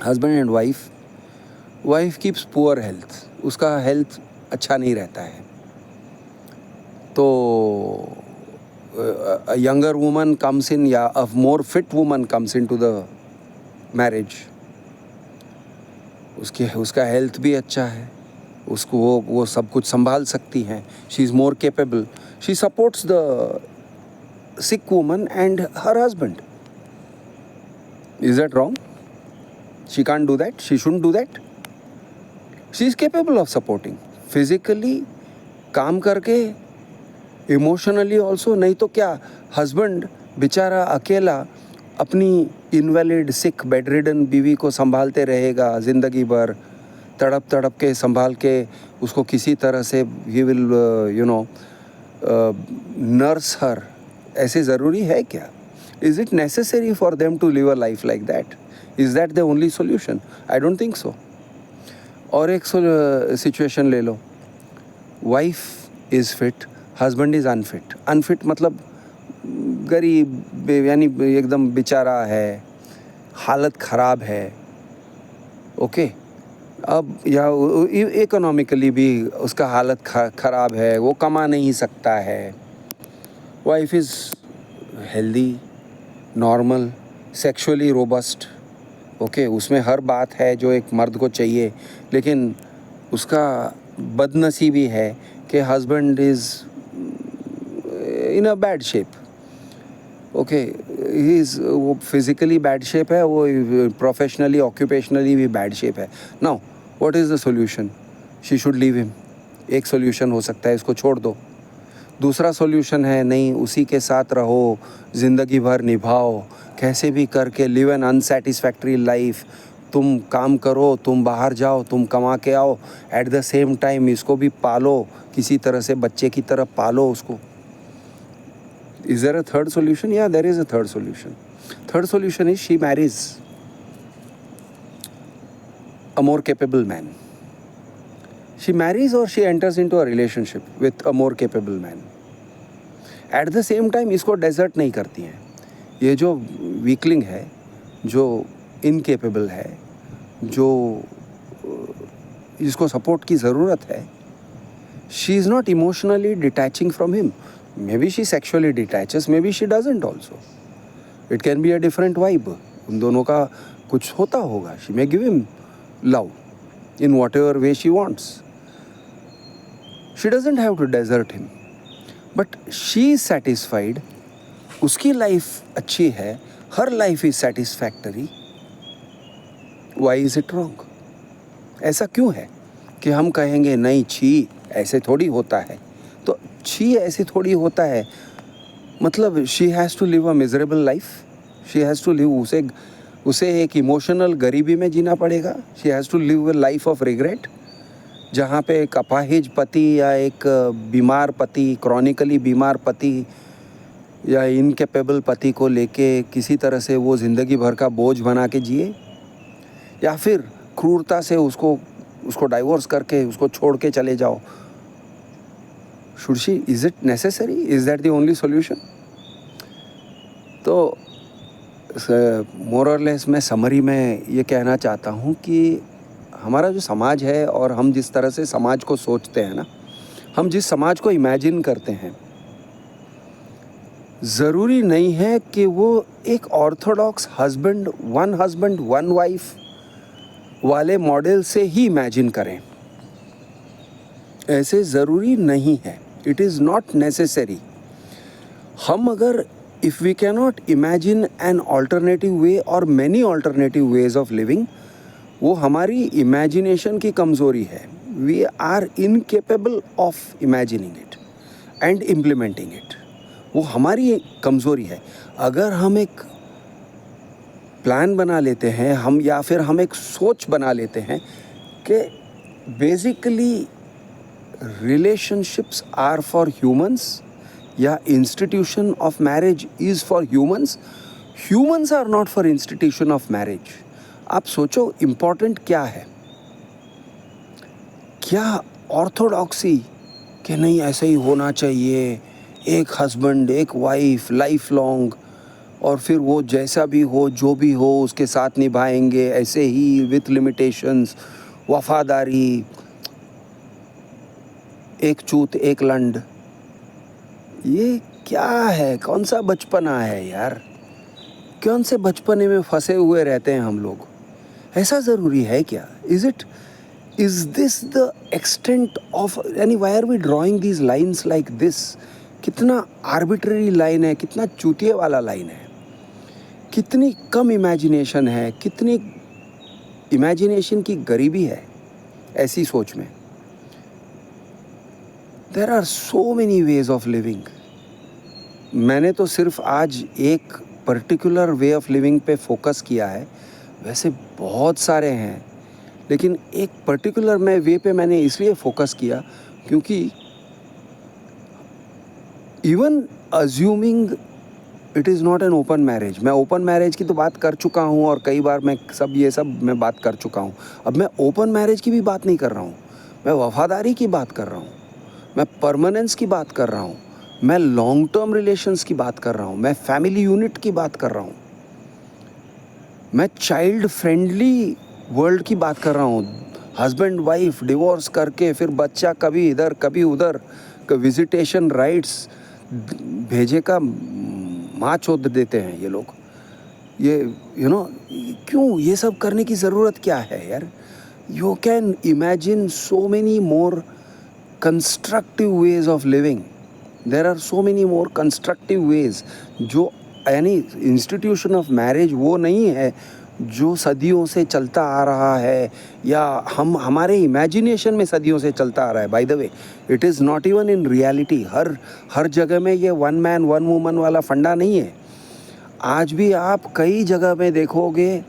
husband and wife keeps poor health. उसका हेल्थ अच्छा नहीं रहता है, तो a younger woman comes in, या a more fit woman comes into the marriage. उसका हेल्थ भी अच्छा है, उसको वो सब कुछ संभाल सकती हैं. She is more capable. She supports the sick woman and her husband. Is that wrong? She can't do that? She shouldn't do that? She is capable of supporting. Physically, काम करके, इमोशनली ऑल्सो. नहीं तो क्या, husband बेचारा अकेला अपनी invalid सिक bedridden बीवी को संभालते रहेगा ज़िंदगी भर, तड़प के संभाल के उसको किसी तरह से ही विल नर्स हर. ऐसे ज़रूरी है क्या? Is it necessary for them to live a life like that? Is that the only solution? I don't think so. और एक सिचुएशन ले लो. Wife is fit, husband is unfit मतलब गरीब, यानी एकदम बेचारा है, हालत ख़राब है. ओके, अब या इकोनॉमिकली भी उसका हालत ख़राब है, वो कमा नहीं सकता है. Wife is healthy, normal, sexually robust. Okay, उसमें हर बात है जो एक मर्द को चाहिए, लेकिन उसका बदनसीबी है कि husband is in a bad shape. Okay, वो फिज़िकली बैड शेप है, वो प्रोफेशनली ऑक्यूपेशनली भी बैड शेप है. Now what is the solution? She should leave him. एक सॉल्यूशन हो सकता है, इसको छोड़ दो. दूसरा सॉल्यूशन है नहीं, उसी के साथ रहो, ज़िंदगी भर निभाओ, कैसे भी करके लिव एन अनसेटिस्फैक्ट्री लाइफ। तुम काम करो, तुम बाहर जाओ, तुम कमा के आओ, एट द सेम टाइम इसको भी पालो, किसी तरह से बच्चे की तरह पालो उसको। Is there a third solution? Yeah, there is a third solution. Third solution is she marries a more capable man. She marries or she enters into a relationship with a more capable man. At the same time इसको desert नहीं करती हैं। ये जो weakling है, जो incapable है, जो जिसको सपोर्ट की ज़रूरत है, she is not emotionally detaching from him. Maybe she sexually detaches, maybe she doesn't also. It can be a different vibe. उन दोनों का कुछ होता होगा. She may give him love in whatever way she wants. She doesn't have to desert him. But she is satisfied. उसकी life अच्छी है. Her life is satisfactory. Why is it wrong? ऐसा क्यों है कि हम कहेंगे नहीं छी ऐसे थोड़ी होता है? तो छी ऐसे थोड़ी होता है मतलब she has to live a miserable life, she has to live, उसे एक इमोशनल गरीबी में जीना पड़ेगा। She has to live a life of regret, जहाँ पे एक अपाहिज पति या एक बीमार पति, क्रॉनिकली बीमार पति या इनकेपेबल पति को लेके किसी तरह से वो ज़िंदगी भर का बोझ बना के जिए, या फिर क्रूरता से उसको डाइवोर्स करके उसको छोड़ के चले जाओ। Should she? Is it necessary? Is that the only solution? तो मोर और लेस मैं समरी में ये कहना चाहता हूँ कि हमारा जो समाज है और हम जिस तरह से समाज को सोचते हैं ना, हम जिस समाज को इमेजिन करते हैं, ज़रूरी नहीं है कि वो एक ऑर्थोडॉक्स हस्बैंड वन वाइफ वाले मॉडल से ही इमेजिन करें। ऐसे ज़रूरी नहीं है। It is not necessary. हम अगर if we cannot imagine an alternative way और many alternative ways of living, वो हमारी इमेजिनेशन की कमज़ोरी है। We are incapable of imagining it and implementing it. वो हमारी कमज़ोरी है। अगर हम एक प्लान बना लेते हैं या फिर हम एक सोच बना लेते हैं कि basically relationships are for humans या institution of marriage is for humans are not for institution of marriage। आप सोचो important क्या है? क्या ऑर्थोडॉक्सी कि नहीं ऐसे ही होना चाहिए, एक हस्बैंड एक वाइफ लाइफ लॉन्ग, और फिर वो जैसा भी हो जो भी हो उसके साथ निभाएंगे ऐसे ही विथ लिमिटेशंस, वफादारी, एक चूत एक लंड, ये क्या है? कौन सा बचपना है यार? कौन से बचपने में फंसे हुए रहते हैं हम लोग? ऐसा ज़रूरी है क्या? Is this the extent of, यानी why are we drawing these lines like this? कितना आर्बिट्ररी लाइन है, कितना चूतिए वाला लाइन है, कितनी कम इमेजिनेशन है, कितनी इमेजिनेशन की गरीबी है ऐसी सोच में। There are so many ways of living. मैंने तो सिर्फ आज एक पर्टिकुलर वे ऑफ लिविंग पे फोकस किया है, वैसे बहुत सारे हैं, लेकिन एक पर्टिकुलर वे पे मैंने इसलिए फोकस किया क्योंकि even assuming it is not an open marriage, मैं ओपन मैरिज की तो बात कर चुका हूँ और कई बार मैं ये सब मैं बात कर चुका हूँ। अब मैं ओपन मैरिज की भी बात नहीं कर रहा हूँ, मैं वफादारी की बात कर रहा हूँ, मैं परमानेंस की बात कर रहा हूँ, मैं लॉन्ग टर्म रिलेशंस की बात कर रहा हूँ, मैं फैमिली यूनिट की बात कर रहा हूँ, मैं चाइल्ड फ्रेंडली वर्ल्ड की बात कर रहा हूँ। हस्बैंड वाइफ डिवोर्स करके फिर बच्चा कभी इधर कभी उधर, विजिटेशन राइट्स भेजे का माँ चोद देते हैं ये लोग। ये क्यों ये सब करने की ज़रूरत क्या है यार? You can imagine so many more constructive ways of living. There are so many more constructive ways जो यानी इंस्टीट्यूशन ऑफ मैरिज वो नहीं है जो सदियों से चलता आ रहा है या हमारे इमेजिनेशन में सदियों से चलता आ रहा है. By the way, it is not even in reality. हर जगह में ये वन मैन वन वुमन वाला फंडा नहीं है. आज भी आप कई जगह में देखोगे,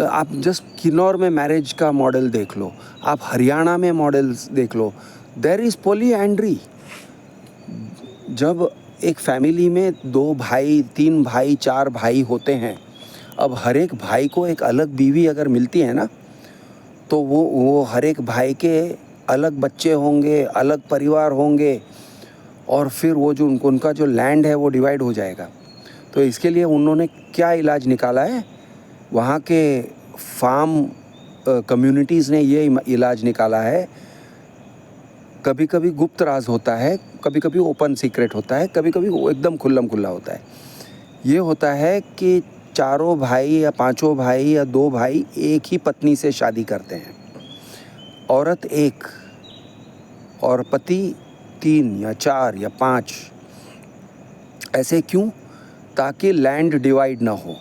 आप जस्ट किन्नौर में मैरिज का मॉडल देख लो, आप हरियाणा में मॉडल्स देख लो. There is polyandry. जब एक फैमिली में 2 भाई 3 भाई 4 भाई होते हैं, अब हर एक भाई को एक अलग बीवी अगर मिलती है ना, तो वो हर एक भाई के अलग बच्चे होंगे, अलग परिवार होंगे, और फिर वो जो उनका जो लैंड है वो डिवाइड हो जाएगा. तो इसके लिए उन्होंने क्या इलाज निकाला है, वहाँ के फार्म कम्युनिटीज़ ने ये इलाज निकाला है. कभी कभी गुप्त राज होता है, कभी कभी ओपन सीक्रेट होता है, कभी कभी वो एकदम खुल्लम खुल्ला होता है. ये होता है कि 4 भाई या 5 भाई या 2 भाई एक ही पत्नी से शादी करते हैं. औरत एक और पति 3 या 4 या 5. ऐसे क्यों? ताकि लैंड डिवाइड ना हो,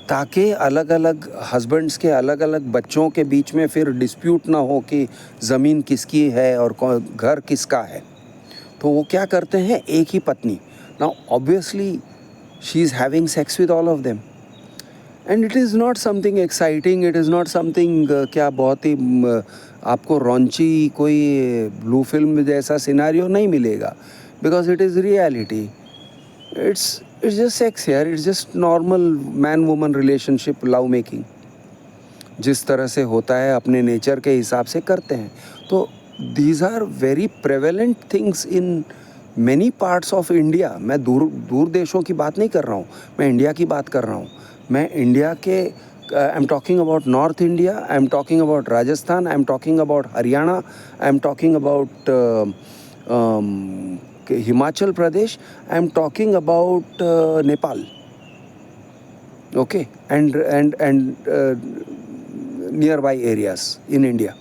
ताकि अलग अलग हस्बैंड्स के अलग अलग बच्चों के बीच में फिर डिस्प्यूट ना हो कि ज़मीन किसकी है और घर किसका है. तो वो क्या करते हैं, एक ही पत्नी. Now obviously she is having sex with all of them, and it is not something exciting, it is not something क्या बहुत ही आपको रॉन्ची कोई ब्लू फिल्म जैसा सिनारियो नहीं मिलेगा, because it is reality. It's just sex यार, it's just normal man woman relationship, love making जिस तरह से होता है अपने नेचर के हिसाब से करते हैं. तो these are very prevalent things in many parts of India. मैं दूर देशों की बात नहीं कर रहा हूँ, मैं इंडिया की बात कर रहा हूँ. मैं इंडिया के I am talking about north India, I am talking about Rajasthan, I am talking about Haryana, I am talking about Himachal Pradesh, I am talking about Nepal, okay, and nearby areas in India.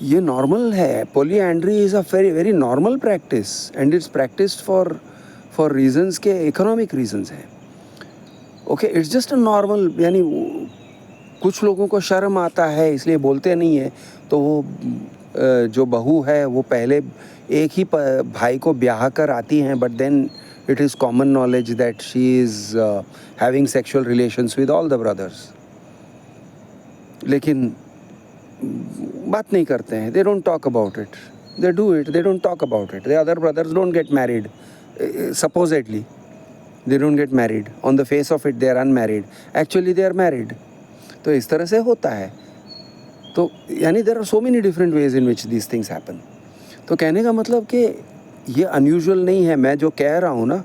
ये normal है. Polyandry is a very normal practice, and it's practiced for reasons के economic reasons है. Okay, it's just a normal, यानी कुछ लोगों को शर्म आता है इसलिए बोलते नहीं है. तो वो जो बहू है वो पहले एक ही भाई को ब्याह कर आती हैं, but then it is common knowledge that she is having sexual relations with all the brothers. लेकिन बात नहीं करते हैं. They don't talk about it. They do it, they don't talk about it. The other brothers don't get married. Supposedly they don't get married. On the face of it they are unmarried, actually they are married. तो इस तरह से होता है. तो यानी there are so many different ways in which these things happen. तो कहने का मतलब कि ये अनयूजुअल नहीं है. मैं जो कह रहा हूँ ना,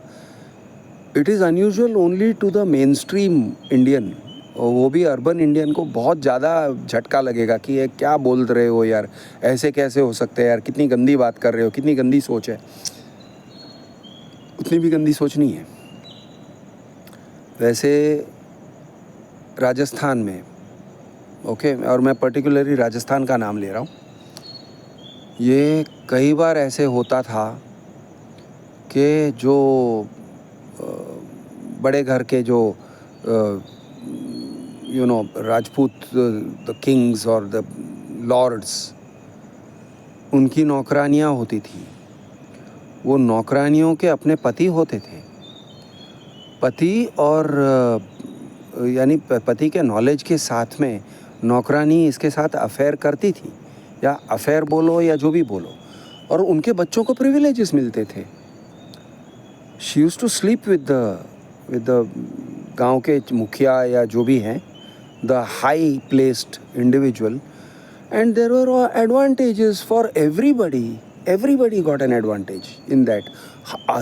it is unusual only to the main stream Indian. और वो भी अर्बन इंडियन को बहुत ज़्यादा झटका लगेगा कि ये क्या बोल रहे हो यार, ऐसे कैसे हो सकते हैं यार, कितनी गंदी बात कर रहे हो, कितनी गंदी सोच है. उतनी भी गंदी सोच नहीं है. वैसे राजस्थान में, ओके, और मैं पर्टिकुलरली राजस्थान का नाम ले रहा हूँ, ये कई बार ऐसे होता था कि जो बड़े घर के जो राजपूत द किंग्स और द लॉर्ड्स, उनकी नौकरानियाँ होती थी. वो नौकरानियों के अपने पति होते थे. पति और यानी पति के नॉलेज के साथ में नौकरानी इसके साथ अफेयर करती थी, या अफेयर बोलो या जो भी बोलो, और उनके बच्चों को प्रिविलेजेस मिलते थे. She used to sleep with the गांव के मुखिया या जो भी हैं, the high placed individual, and there were advantages for everybody. Everybody got an advantage in that.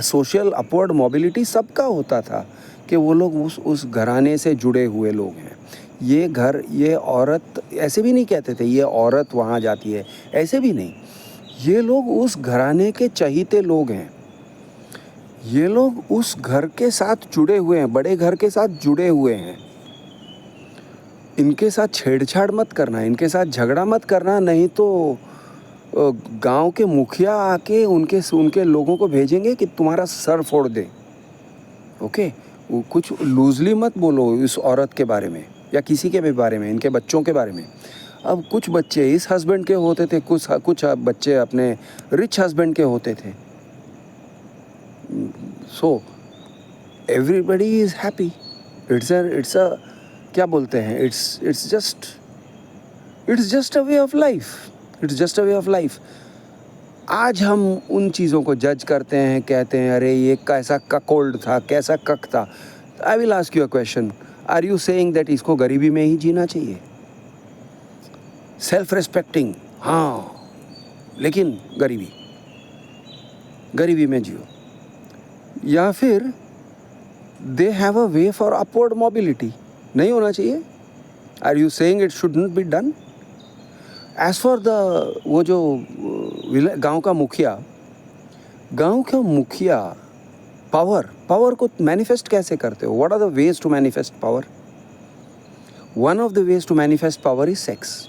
Social upward mobility सबका होता था कि वो लोग उस घराने से जुड़े हुए लोग हैं. ये घर, ये औरत, ऐसे भी नहीं कहते थे ये औरत वहाँ जाती है, ऐसे भी नहीं. ये लोग उस घराने के चहीते लोग हैं. ये लोग उस घर के साथ जुड़े हुए हैं, बड़े घर के साथ जुड़े हुए हैं. इनके साथ छेड़छाड़ मत करना, इनके साथ झगड़ा मत करना, नहीं तो गांव के मुखिया आके उनके लोगों को भेजेंगे कि तुम्हारा सर फोड़ दे. ओके, वो कुछ लूजली मत बोलो इस औरत के बारे में या किसी के भी बारे में, इनके बच्चों के बारे में। अब कुछ बच्चे इस हस्बैंड के होते थे, कुछ बच्चे अपने रिच हस्बैंड के होते थे। So everybody is happy. It's a क्या बोलते हैं, it's just a way of life. It's just a way of life. आज हम उन चीज़ों को जज करते हैं, कहते हैं अरे ये कैसा ककोल्ड था, कैसा कक था। I will ask you a question, are you saying that इसको गरीबी में ही जीना चाहिए? सेल्फ रिस्पेक्टिंग, हाँ, लेकिन गरीबी में जियो। या फिर they have a way for upward mobility, नहीं होना चाहिए? Are you saying it should not be done? As for the वो जो गांव का मुखिया पावर को मैनिफेस्ट कैसे करते हो? What are the ways to manifest power? One of the ways to manifest power is sex.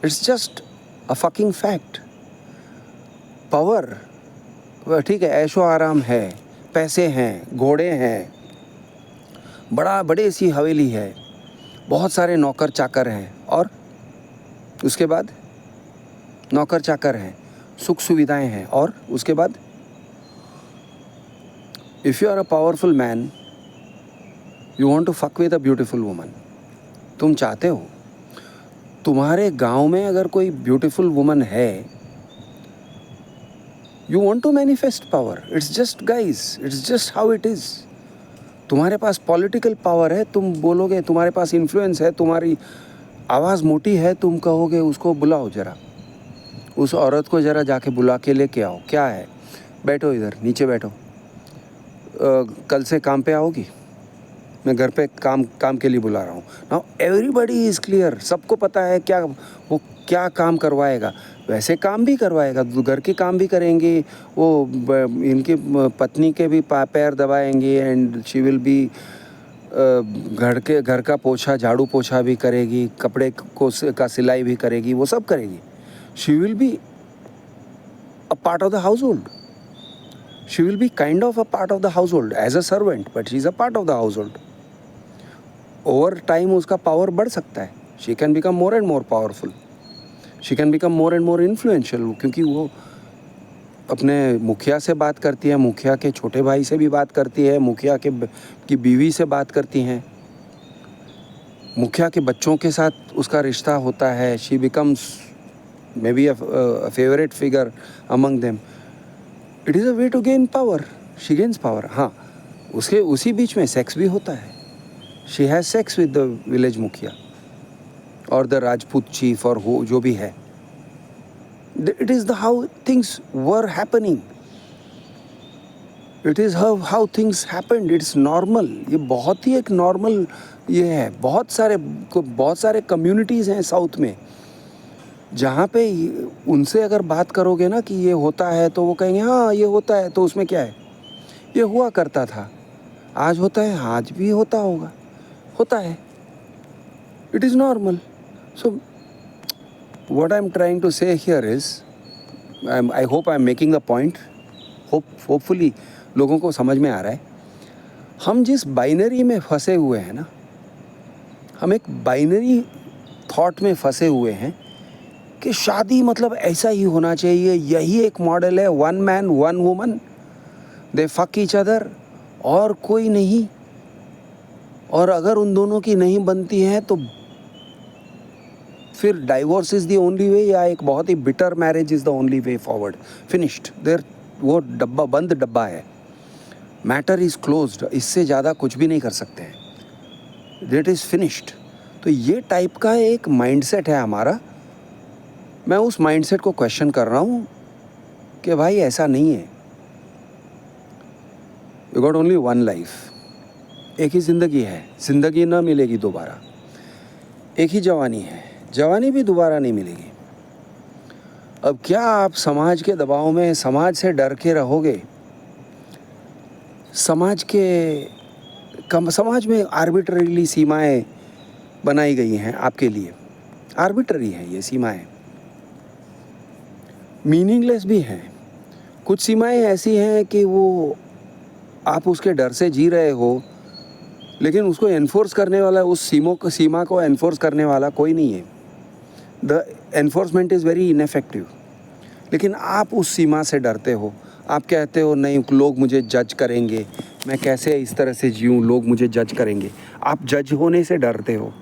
It's just a fucking fact. Power ठीक है, ऐशो आराम है, पैसे हैं, घोड़े हैं, बड़े सी हवेली है, बहुत सारे नौकर चाकर हैं, और उसके बाद नौकर चाकर हैं, सुख सुविधाएं हैं, और उसके बाद if you are a powerful man you want to fuck with a beautiful woman. तुम चाहते हो तुम्हारे गांव में अगर कोई ब्यूटीफुल वुमन है, you want to manifest power. It's just guys, it's just how it is. तुम्हारे पास पॉलिटिकल पावर है, तुम बोलोगे, तुम्हारे पास इन्फ्लुएंस है, तुम्हारी आवाज़ मोटी है, तुम कहोगे उसको बुलाओ जरा, उस औरत को ज़रा जाके बुला के लेके आओ। क्या है, बैठो इधर, नीचे बैठो, कल से काम पे आओगी, मैं घर पे काम के लिए बुला रहा हूँ। नाउ एवरीबडी इज़ क्लियर, सबको पता है वो क्या काम करवाएगा। वैसे काम भी करवाएगा, घर के काम भी करेंगे, वो इनकी पत्नी के भी पैर दबाएंगे, एंड शी विल बी घर का पोछा, झाड़ू पोछा भी करेगी, कपड़े का सिलाई भी करेगी, वो सब करेगी। She will be a part of the house hold. She will be kind of a part of the household as a servant, but she is a part of the household. Over time उसका power बढ़ सकता है. She can become more and more powerful. She can become more and more influential, क्योंकि वो अपने मुखिया से बात करती है, मुखिया के छोटे भाई से भी बात करती है, मुखिया की बीवी से बात करती हैं, मुखिया के बच्चों के साथ उसका रिश्ता होता है. She becomes maybe a favorite figure among them. It is a way to gain power. She gains power. हाँ, उसके उसी बीच में सेक्स भी होता है. She has sex with the village मुखिया और द राजपूत चीफ और वो जो भी है. It is the how things were happening. It is how things happened. It's normal. ये बहुत ही एक नॉर्मल ये है. बहुत सारे कम्युनिटीज़ हैं साउथ में जहाँ पे उनसे अगर बात करोगे ना कि ये होता है, तो वो कहेंगे हाँ ये होता है, तो उसमें क्या है, ये हुआ करता था, आज होता है, आज भी होता होगा, होता है. It is normal. So what I am trying to say here is, I hope I am making the point. Hopefully लोगों को समझ में आ रहा है. हम जिस बाइनरी में फंसे हुए हैं ना, हम एक बाइनरी थॉट में फंसे हुए हैं कि शादी मतलब ऐसा ही होना चाहिए, यही एक मॉडल है, one man one woman, they fuck each other, और कोई नहीं. और अगर उन दोनों की नहीं बनती है तो फिर divorce is the only way, या एक बहुत ही bitter marriage is the only way forward. Finished there. वो बंद डब्बा है. Matter is closed. इससे ज़्यादा कुछ भी नहीं कर सकते हैं. That is finished. तो ये टाइप का एक माइंडसेट है हमारा. मैं उस माइंडसेट को क्वेश्चन कर रहा हूँ कि भाई ऐसा नहीं है. You got only one life. एक ही ज़िंदगी है, ज़िंदगी ना मिलेगी दोबारा. एक ही जवानी है, जवानी भी दोबारा नहीं मिलेगी. अब क्या आप समाज के दबाव में, समाज से डर के रहोगे? समाज में आर्बिट्ररीली सीमाएं बनाई गई हैं आपके लिए. आर्बिट्ररी हैं ये सीमाएं, मीनिंगलेस भी हैं. कुछ सीमाएं ऐसी हैं कि वो आप उसके डर से जी रहे हो, लेकिन उसको एनफोर्स करने वाला, उस सीमा को एनफोर्स करने वाला कोई नहीं है। The enforcement is very ineffective. लेकिन आप उस सीमा से डरते हो, आप कहते हो नहीं लोग मुझे जज करेंगे, मैं कैसे इस तरह से जीऊँ, लोग मुझे जज करेंगे। आप जज होने से डरते हो।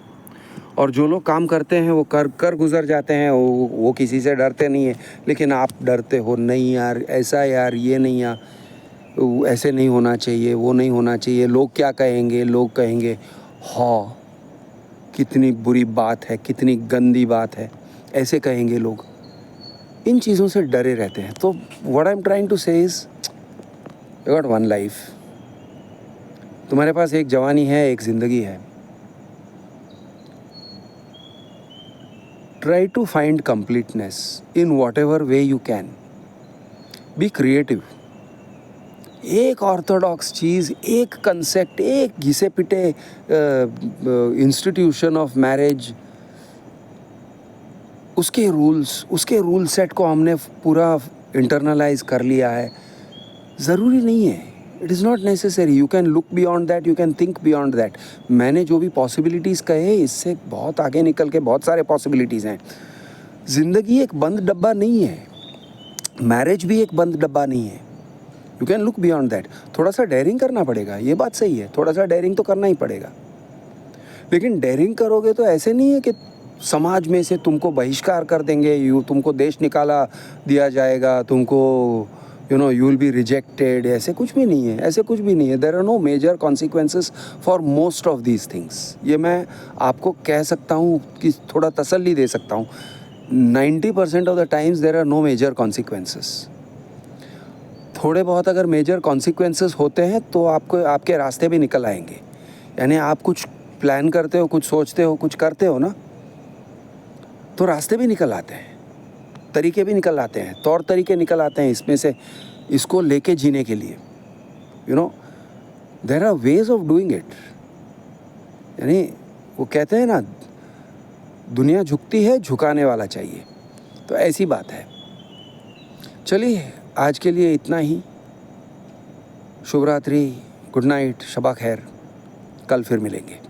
और जो लोग काम करते हैं वो कर गुजर जाते हैं, वो किसी से डरते नहीं है, लेकिन आप डरते हो, नहीं यार ऐसा, यार ये नहीं, यार ऐसे नहीं होना चाहिए, वो नहीं होना चाहिए, लोग क्या कहेंगे, लोग कहेंगे। हाँ, कितनी बुरी बात है, कितनी गंदी बात है, ऐसे कहेंगे लोग। इन चीज़ों से डरे रहते हैं। तो what I am trying to say is, you got one life. तुम्हारे पास एक जवानी है, एक ज़िंदगी है। Try to find completeness in whatever way you can. Be creative. एक ऑर्थोडॉक्स चीज़, एक कंसेप्ट, एक घिसे पिटे इंस्टीट्यूशन ऑफ मैरिज, उसके रूल सेट को हमने पूरा इंटरनलाइज कर लिया है। ज़रूरी नहीं है, it is not necessary. You can look beyond that, you can think beyond that. मैंने जो भी पॉसिबिलिटीज़ कहे, इससे बहुत आगे निकल के बहुत सारे पॉसिबिलिटीज़ हैं। ज़िंदगी एक बंद डब्बा नहीं है, मैरिज भी एक बंद डब्बा नहीं है। You can look beyond that. थोड़ा सा डेयरिंग करना पड़ेगा, ये बात सही है, थोड़ा सा डेयरिंग तो करना ही पड़ेगा। लेकिन डेयरिंग करोगे तो ऐसे नहीं है कि समाज में से तुमको बहिष्कार कर देंगे, तुमको देश निकाला दिया जाएगा, तुमको यू विल बी रिजेक्टेड। ऐसे कुछ भी नहीं है, ऐसे कुछ भी नहीं है। There are no major consequences for most of these things. ये मैं आपको कह सकता हूँ कि थोड़ा तसल्ली दे सकता हूँ। 90% of the times there are no major consequences. थोड़े बहुत अगर मेजर कॉन्सिक्वेंसेस होते हैं तो आपके रास्ते भी निकल आएंगे। यानी आप कुछ प्लान करते हो, कुछ सोचते हो, कुछ करते हो ना, तो रास्ते भी निकल आते हैं, तरीके भी निकल आते हैं, तौर तरीके निकल आते हैं इसमें से, इसको लेके जीने के लिए। There are ways of doing it. यानी वो कहते हैं ना, दुनिया झुकती है, झुकाने वाला चाहिए। तो ऐसी बात है। चलिए, आज के लिए इतना ही। शुभ रात्रि, गुड नाइट, शबा खैर। कल फिर मिलेंगे।